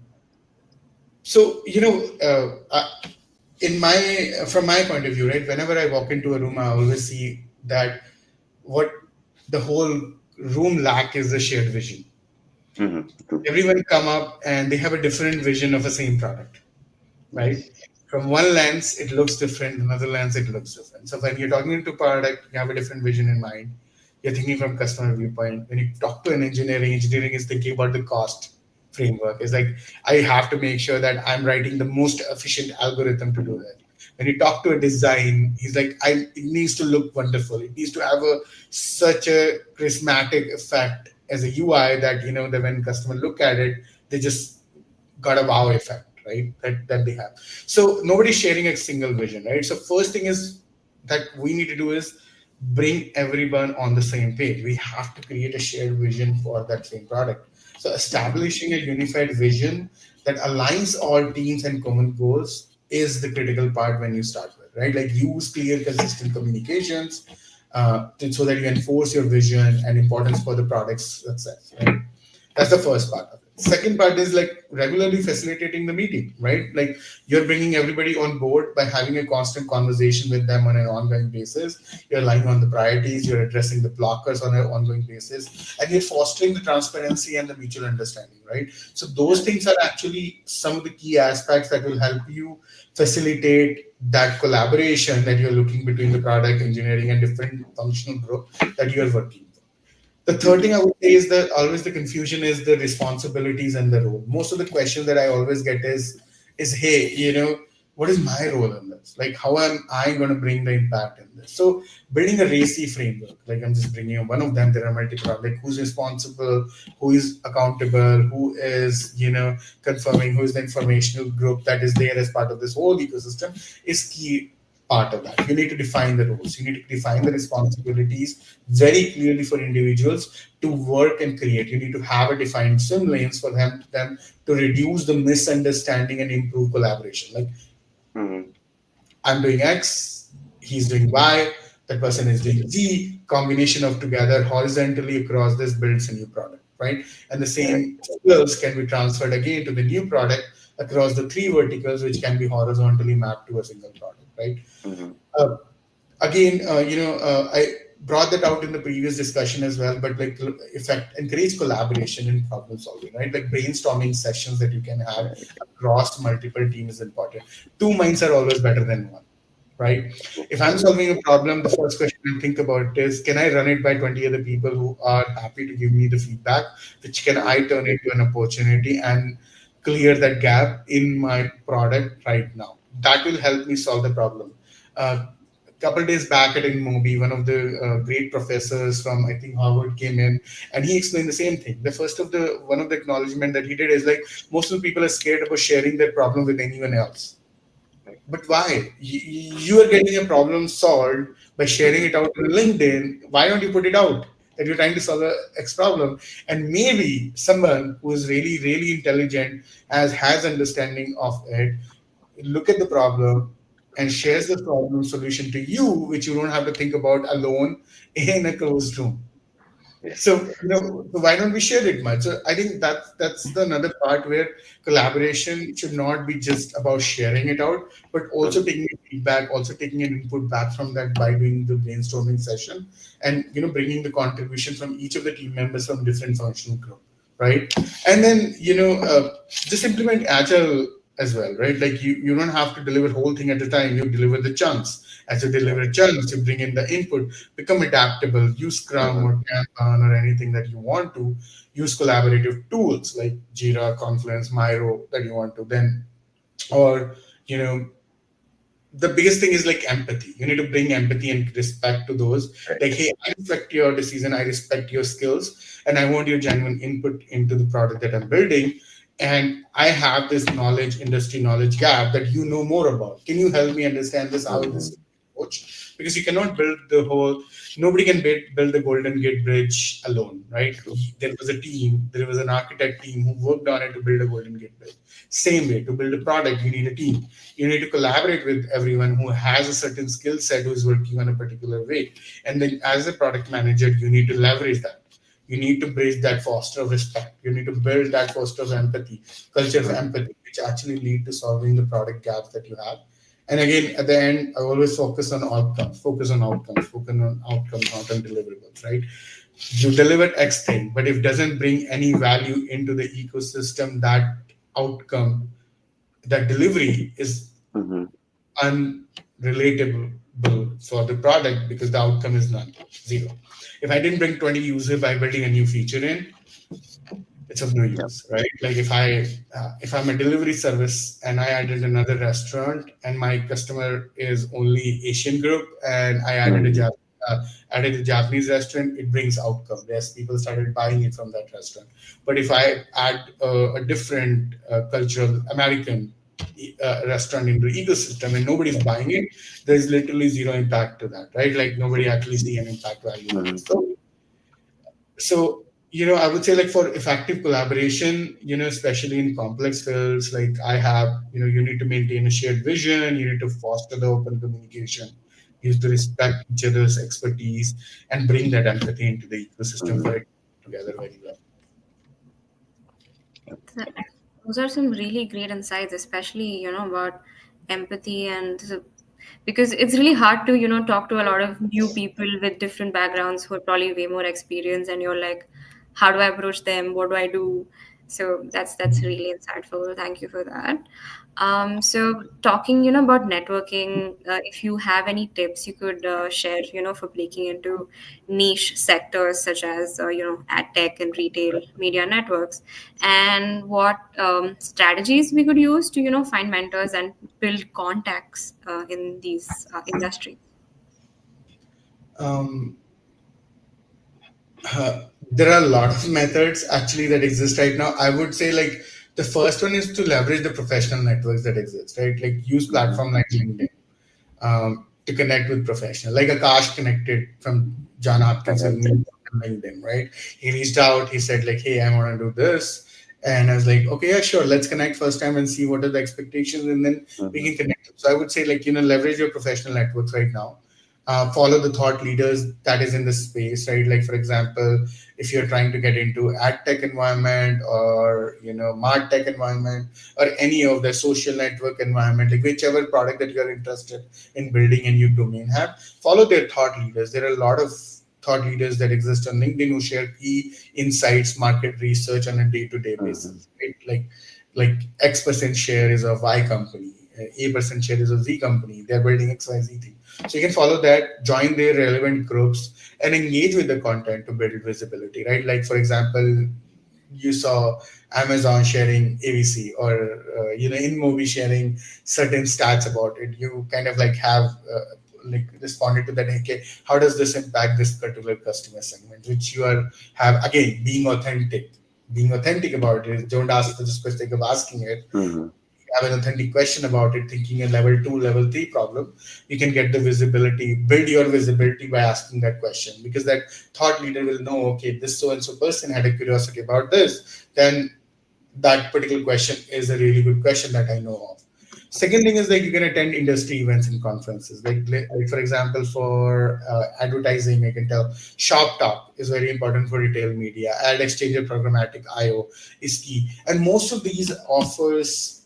so in my from my point of view, right? Whenever I walk into a room, I always see that what the whole room lack is a shared vision. True. Everyone come up and they have a different vision of the same product, right? Yes. From one lens, it looks different. Another lens, it looks different. So when you're talking into product, you have a different vision in mind. You're thinking from customer viewpoint. When you talk to an engineering is thinking about the cost framework. It's like I have to make sure that I'm writing the most efficient algorithm to do that. When you talk to a design, he's like, it needs to look wonderful. It needs to have such a charismatic effect as a UI that that when customer look at it, they just got a wow effect, right? That they have. So nobody's sharing a single vision, right? So first thing is that we need to do is bring everyone on the same page. We have to create a shared vision for that same product. So establishing a unified vision that aligns all teams and common goals is the critical part when you start with, right? Like use clear, consistent communications so that you enforce your vision and importance for the product's success, right? That's the first part of it. Second part is like regularly facilitating the meeting, right? Like you're bringing everybody on board by having a constant conversation with them on an ongoing basis. You're aligning on the priorities, you're addressing the blockers on an ongoing basis, and you're fostering the transparency and the mutual understanding, right? So those things are actually some of the key aspects that will help you facilitate that collaboration that you're looking between the product engineering and different functional group that you're working. The third thing I would say is that always the confusion is the responsibilities and the role. Most of the questions that I always get is hey, what is my role in this? Like, how am I going to bring the impact in this? So, building a RACI framework, like I'm just bringing up one of them. There are multiple, like who's responsible, who is accountable, who is, confirming, who is the informational group that is there as part of this whole ecosystem is key part of that. You need to define the roles, you need to define the responsibilities very clearly for individuals to work and create. You need to have a defined swim lanes for them to reduce the misunderstanding and improve collaboration. Like, Mm-hmm. I'm doing X, he's doing Y, that person is doing Z. Combination of together horizontally across this builds a new product, right? And the Right. same skills can be transferred again to the new product across the three verticals, which can be horizontally mapped to a single product, right? Mm-hmm. Uh, Again, I brought that out in the previous discussion as well, but like effect encourage collaboration in problem solving, right? Like brainstorming sessions that you can have Right. across multiple teams is important. Two minds are always better than one, right? If I'm True. solving a problem, the first question I think about is, can I run it by 20 other people who are happy to give me the feedback, which can I Mm-hmm. turn into an opportunity and clear that gap in my product right now? That will help me solve the problem. A couple days back at Mobi, one of the great professors from I think Harvard came in, and he explained the same thing. The first of the one of the acknowledgement that he did is like most of the people are scared about sharing their problem with anyone else. Right. But why? You are getting a problem solved by sharing Mm-hmm. it out on LinkedIn. Why don't you put it out that you're trying to solve a X problem? And maybe someone who is really, really intelligent, has understanding of it, look at the problem and shares the problem solution to you, which you don't have to think about alone in a closed room. Yes. So so why don't we share it much? So I think that's the another part where collaboration should not be just about sharing it out, but also Mm-hmm. taking feedback, also taking an input back from that by doing the brainstorming session, and bringing the contribution from each of the team members from different functional group, right? And then just implement agile as well, right? Like you don't have to deliver whole thing at a time. You deliver the chunks. As you deliver Right. chunks, you bring in the input, become adaptable, use Scrum Mm-hmm. or Kanban or anything that you want to, use collaborative tools like Jira, Confluence, Miro that you want to then, or, you know, the biggest thing is like empathy. You need to bring empathy and respect to those. Right. Like, hey, I respect your decision, I respect your skills, and I want your genuine input into the product that I'm building. And I have this knowledge, industry knowledge gap that you know more about. Can you help me understand this? How Mm-hmm. this approach? Because you cannot build the whole. Nobody can build the Golden Gate Bridge alone, right? True. There was a team. There was an architect team who worked on it to build a Golden Gate Bridge. Same way, to build a product, you need a team. You need to collaborate with everyone who has a certain skill set, who is working on a particular way. And then as a product manager, you need to leverage that. You need to bridge that foster of respect. You need to build that foster of empathy, culture of Mm-hmm. empathy, which actually lead to solving the product gaps that you have. And again, at the end, I always focus on outcomes, not on deliverables, right? You deliver X thing, but if it doesn't bring any value into the ecosystem, that outcome, that delivery is Mm-hmm. unrelatable for the product because the outcome is none, zero. If I didn't bring 20 users by building a new feature in, it's of no Yep. use, right? Like if I'm a delivery service and I added another restaurant and my customer is only Asian group and I Mm-hmm. added a Japanese restaurant, it brings outcome. Yes, people started buying it from that restaurant. But if I add a different cultural American restaurant into ecosystem and nobody's buying it, there's literally zero impact to that, right? Like nobody actually see an impact value in it. Mm-hmm. So, I would say like for effective collaboration, especially in complex fields, like I have, you need to maintain a shared vision, you need to foster the open communication, you have to respect each other's expertise and bring that empathy into the ecosystem Mm-hmm. for it together very well. Th- Those are some really great insights, especially, about empathy because it's really hard to, talk to a lot of new people with different backgrounds who are probably way more experienced, and you're like, how do I approach them? What do I do? So that's really insightful. Thank you for that. So talking, about networking, if you have any tips you could share, for breaking into niche sectors such as, ad tech and retail media networks, and what strategies we could use to, find mentors and build contacts in these industries. Um, there are a lot of methods actually that exist right now. I would say like the first one is to leverage the professional networks that exist, right? Like use Mm-hmm. platform like LinkedIn to connect with professionals. Like Akash connected from John Hopkins with Correct. me on LinkedIn, right? He reached out, he said like, hey, I want to do this. And I was like, okay, yeah, sure. Let's connect first time and see what are the expectations, and then we Mm-hmm. can connect. So I would say like, leverage your professional networks right now. Follow the thought leaders that is in the space, right? Like for example, if you're trying to get into ad tech environment or mart tech environment or any of the social network environment, like whichever product that you're interested in building a new domain have, follow their thought leaders. There are a lot of thought leaders that exist on LinkedIn who share key insights, market research on a day-to-day Mm-hmm. basis, right? Like X% share is a Y company, A% share is a Z company. They're building XYZ thing. So you can follow that, join their relevant groups, and engage with the content to build visibility, right? Like for example, you saw Amazon sharing ABC or InMovie sharing certain stats about it. You kind of like have like responded to that. Okay, how does this impact this particular customer segment? Which you are have again being authentic about it. Don't ask for just for the sake of asking it. Mm-hmm. Have an authentic question about it, thinking a level 2, level 3 problem, you can get the visibility, build your visibility by asking that question, because that thought leader will know, okay, this so and so person had a curiosity about this, then that particular question is a really good question that I know of. Second thing is like you can attend industry events and conferences. Like for example, for advertising, I can tell Shop Talk is very important for retail media. Ad Exchange or Programmatic IO is key, and most of these offers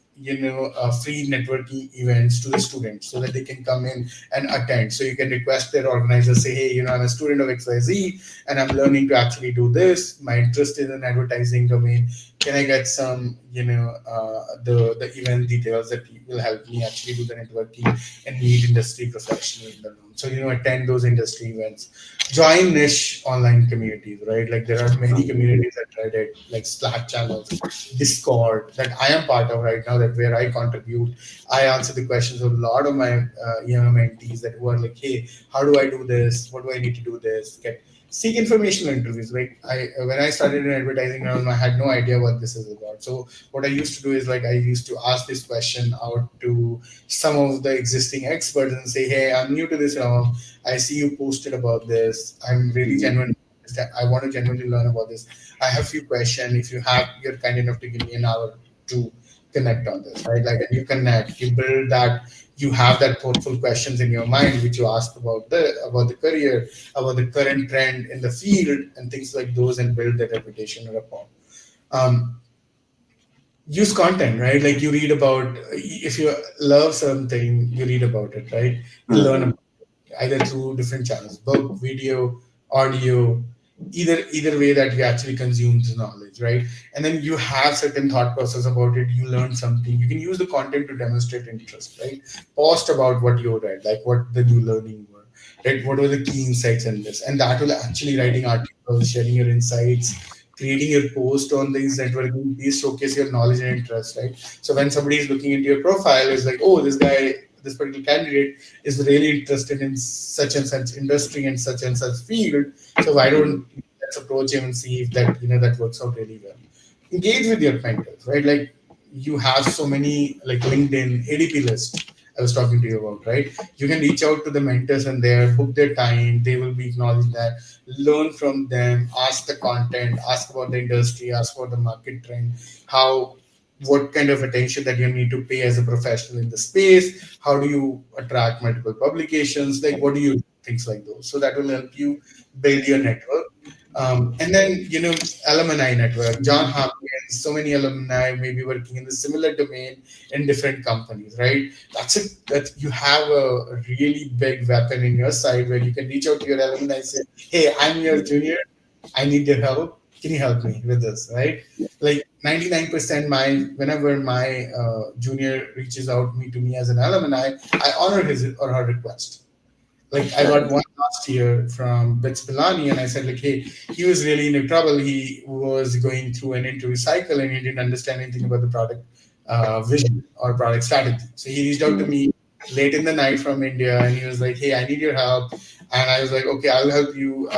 free networking events to the students so that they can come in and attend. So you can request their organizer, say, hey, I'm a student of XYZ and I'm learning to actually do this. My interest is in advertising domain. Can I get some, the event details that will help me actually do the networking and meet industry professionals in the room? So, attend those industry events, join niche online communities, right? Like there are many communities at Reddit, like Slack channels, Discord that I am part of right now, that where I contribute. I answer the questions of a lot of my, mentees that who are like, hey, how do I do this? What do I need to do this? Get seek informational interviews. Like when I started in advertising, I had no idea what this is about. So what I used to do is like I used to ask this question out to some of the existing experts and say, hey, I'm new to this. I see you posted about this. I'm really Mm-hmm. genuine. I want to genuinely learn about this. I have few questions. If you're kind enough to give me an hour to connect on this, right? Like, and you connect, you build that, you have that thoughtful questions in your mind, which you ask about the career, about the current trend in the field, and things like those, and build that reputation or rapport. Um, use content, right? Like you read about, if you love something, you read about it, right? You learn Mm-hmm. about it, either through different channels, book, video, audio, either way that you actually consume the knowledge, right? And then you have certain thought process about it, you learn something, you can use the content to demonstrate interest, right? Post about what you read, like what the new learning were, right? What were the key insights in this, and that will actually writing articles, sharing your insights, creating your post on these networking, please showcase your knowledge and interest, right? So when somebody is looking into your profile, it's like, oh, this guy, this particular candidate is really interested in such and such industry and such field. So why Mm-hmm. don't let's approach him and see if that that works out really well. Engage with your mentors, right? Like you have so many like LinkedIn ADP list I was talking to you about, right? You can reach out to the mentors and there, book their time. They will be acknowledged that, learn from them, ask the content, ask about the industry, ask about the market trend, how, what kind of attention that you need to pay as a professional in the space, how do you attract multiple publications, like what do you, things like those. So that will help you build your network. And then, alumni network, John Hopkins, so many alumni may be working in the similar domain in different companies, right? That's it. That you have a really big weapon in your side where you can reach out to your alumni and say, hey, I'm your junior. I need your help. Can you help me with this, right? Like 99% whenever my junior reaches out me to me as an alumni, I honor his or her request. Like I got one last year from Bits Pilani, and I said like, hey, he was really in trouble. He was going through an interview cycle, and he didn't understand anything about the product vision or product strategy. So he reached out to Mm-hmm. me late in the night from India, and he was like, hey, I need your help. And I was like, okay, I'll help you.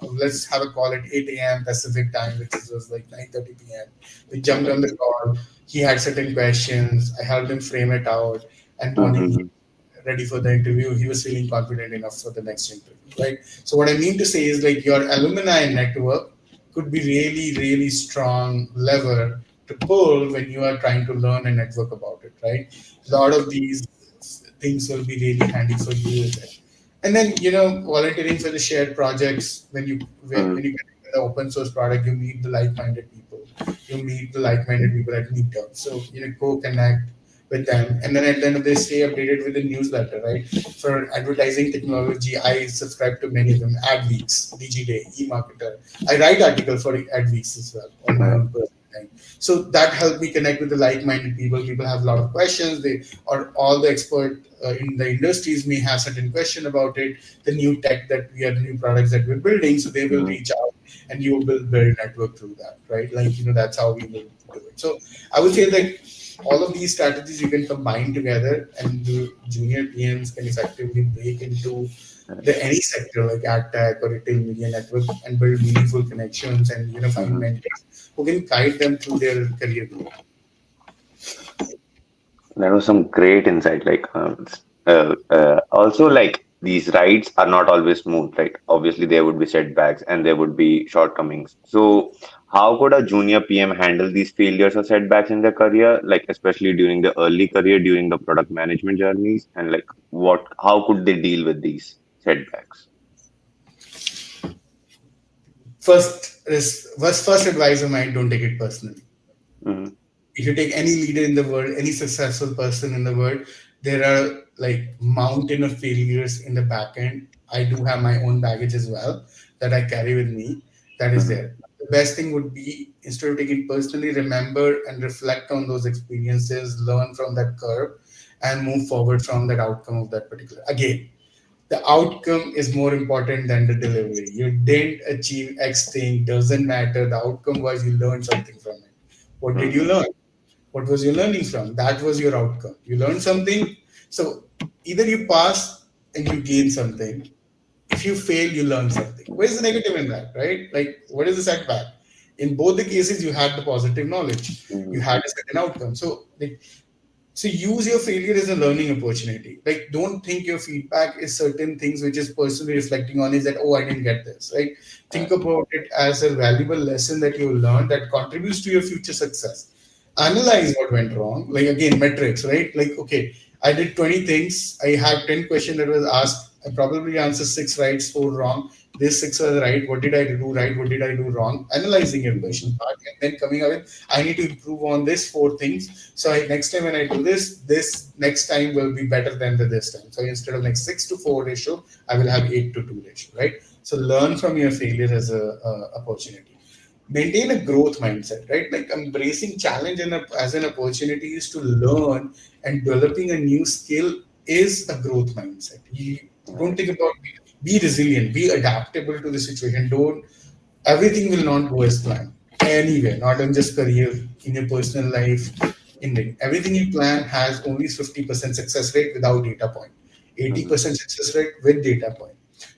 Let's have a call at 8 a.m. Pacific time, which was like 9:30 p.m. We jumped on the call. He had certain questions. I helped him frame it out. And morning, Mm-hmm. ready for the interview, he was feeling confident enough for the next interview, right? So what I mean to say is like your alumni network could be really, really strong lever to pull when you are trying to learn and network about it, right? A lot of these things will be really handy for you with it. And then volunteering for the shared projects when you get into the open source product, you meet the like-minded people. You meet the like-minded people at meetups. So go connect with them, and then at the end of the day, stay updated with the newsletter. Right? For advertising technology, I subscribe to many of them. AdWeeks, DigiDay, eMarketer. I write articles for AdWeeks as well on my own personal time. So that helped me connect with the like-minded people. People have a lot of questions. They or all the expert in the industries may have certain question about it. The new tech that we are, new products that we're building, so they will Mm-hmm. reach out, and you will build network through that, right? Like that's how we will do it. So I would say that all of these strategies you can combine together, and the junior PMs can effectively break into the any sector like AdTech or retail media network and build meaningful connections and find Mm-hmm. mentors who can guide them through their career growth. That was some great insight. Also, like these rides are not always smooth, right? Obviously, there would be setbacks and there would be shortcomings. So, how could a junior PM handle these failures or setbacks in their career, like especially during the early career, during the product management journeys, and like how could they deal with these setbacks? First advice of mine: don't take it personally. Mm-hmm. If you take any leader in the world, any successful person in the world, there are like mountain of failures in the back end. I do have my own baggage as well that I carry with me. That is Mm-hmm. there. The best thing would be, instead of taking it personally, remember and reflect on those experiences, learn from that curve, and move forward from that outcome of that particular. Again, the outcome is more important than the delivery. You didn't achieve X thing, doesn't matter. The outcome was you learned something from it. What did you Mm-hmm. learn? What was you learning from? That was your outcome. You learned something. So either you pass and you gain something. If you fail, you learn something. What is the negative in that, right? Like, what is the setback? In both the cases, you had the positive knowledge. You Mm-hmm. had a certain outcome. So use your failure as a learning opportunity. Like, don't think your feedback is certain things which is personally reflecting on is that, oh, I didn't get this. Right? Think about it as a valuable lesson that you learned that contributes to your future success. Analyze what went wrong. Like again, metrics, right? Like, okay, I did 20 things. I have 10 questions that was asked. I probably answered six right, four wrong. This six was right. What did I do right? What did I do wrong? Analyzing your question part and then coming up with, I need to improve on this four things. So next time when I do this next time will be better than the this time. So instead of like 6-4 ratio, I will have 8-2 ratio, right? So learn from your failure as a opportunity. Maintain a growth mindset, right? Like embracing challenge as an opportunity is to learn, and developing a new skill is a growth mindset. You don't Right. think about, be resilient, be adaptable to the situation. Don't, everything will not go as planned anywhere, not in just career, in your personal life, everything you plan has only 50% success rate without data point, Mm-hmm. 80% success rate with data point.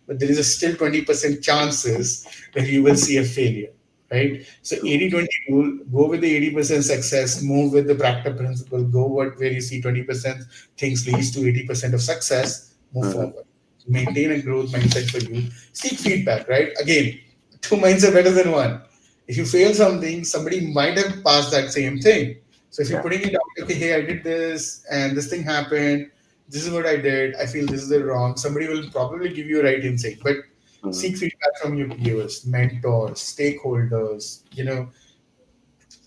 But there is a still 20% chances that you will see a failure, right? So True. 80-20 rule, go with the 80% success, move with the practice principle, go where you see 20% things leads to 80% of success, move Mm-hmm. forward. Maintain a growth mindset for you. Seek feedback, right? Again, two minds are better than one. If you fail something, somebody might have passed that same thing. So if you're Yeah. putting it out, okay, hey, I did this and this thing happened. This is what I did. I feel this is the wrong. Somebody will probably give you a right insight, but Mm-hmm. seek feedback from your peers, mentors, stakeholders.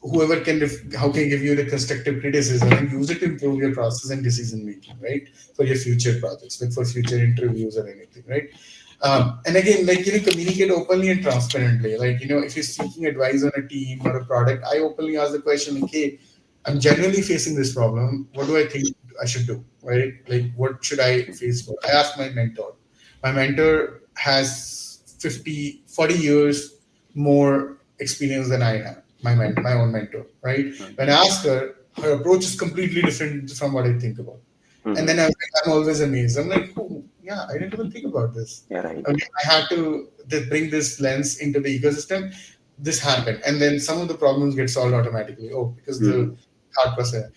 Whoever how can give you the constructive criticism and use it to improve your process and decision making, right? For your future projects, like for future interviews or anything, right? And again, like, communicate openly and transparently. Like, if you're seeking advice on a team or a product, I openly ask the question, like, hey, I'm genuinely facing this problem. What do I think I should do? Right? Like, what should I face for? I ask my mentor. My mentor has 40 years more experience than I have. My own mentor, right? When I Mhm. ask her, her approach is completely different from what I think about. And then Mhm. I'm always amazed. I'm like, oh, yeah, I didn't even think about this. Yeah, right. Okay, I had to bring this lens into the ecosystem. This happened. And then some of the problems get solved automatically. Oh, because the Mhm. thought process.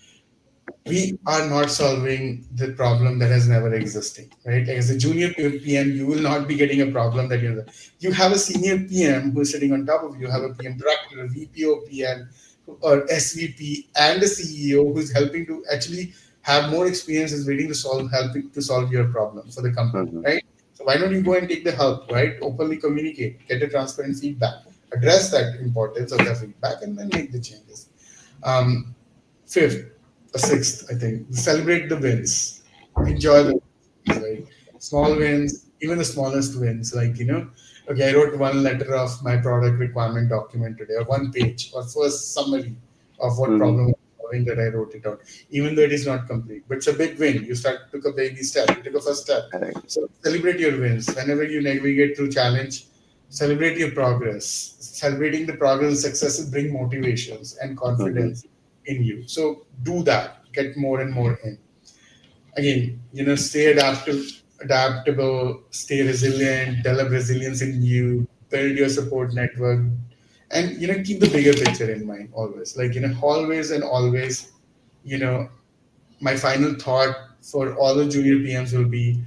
We are not solving the problem that has never existed, right? Like, as a junior PM, you will not be getting a problem that you have a senior PM who is sitting on top of you. You have a PM director, a VP of PM, or SVP, and a CEO who's helping to actually have more experience, is waiting to helping to solve your problem for the company, Mhm. right? So why don't you go and take the help, right? Openly communicate, get a transparent feedback, address that importance of the feedback, and then make the changes. Um, Fifth, or sixth, I think, celebrate the wins, enjoy the wins, right? Small wins, even the smallest wins, like, okay, I wrote one letter of my product requirement document today, or one page, or first summary of what Mhm. problem I'm solving, that I wrote it out, even though it is not complete, but it's a big win. You took a baby step, you took a first step. Correct. So celebrate your wins whenever you navigate through challenge. Celebrate your progress. Celebrating the progress and successes bring motivations and Mhm. confidence in you. So do that. Get more and more in. Again, stay adaptable, stay resilient, develop resilience in you, build your support network, and keep the bigger picture in mind always. Like, always and always, you know, my final thought for all the junior PMs will be: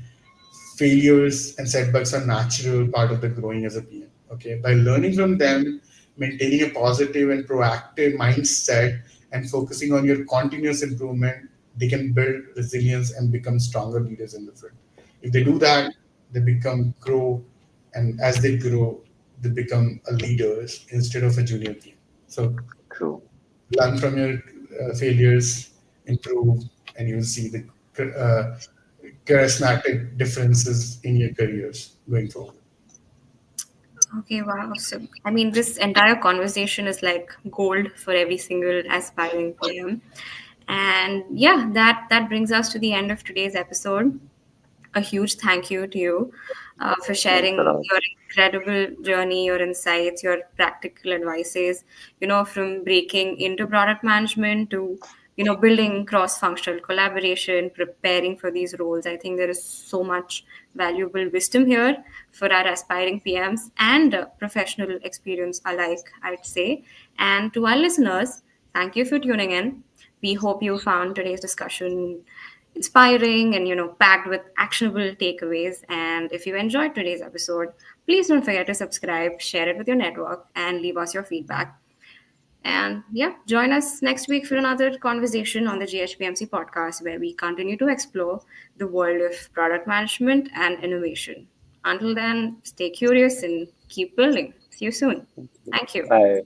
failures and setbacks are natural part of the growing as a PM. Okay, by learning from them, maintaining a positive and proactive mindset, and focusing on your continuous improvement, they can build resilience and become stronger leaders in the field. If they do that, they become grow, and as they grow, they become a leaders instead of a junior PM. So True. learn from your failures, improve, and you'll see the charismatic differences in your careers going forward. Okay, wow. So, I mean, this entire conversation is like gold for every single aspiring PM. And yeah, that brings us to the end of today's episode. A huge thank you to you for Thanks a sharing lot. your incredible journey, your insights, your practical advices, from breaking into product management to, building cross functional collaboration, preparing for these roles. I think there is so much valuable wisdom here for our aspiring PMs and professional experience alike, I'd say. And to our listeners, thank you for tuning in. We hope you found today's discussion inspiring and packed with actionable takeaways. And if you enjoyed today's episode, please don't forget to subscribe, share it with your network, and leave us your feedback. And yeah, join us next week for another conversation on the GHPMC podcast, where we continue to explore the world of product management and innovation. Until then, stay curious and keep building. See you soon. Thank you. Bye.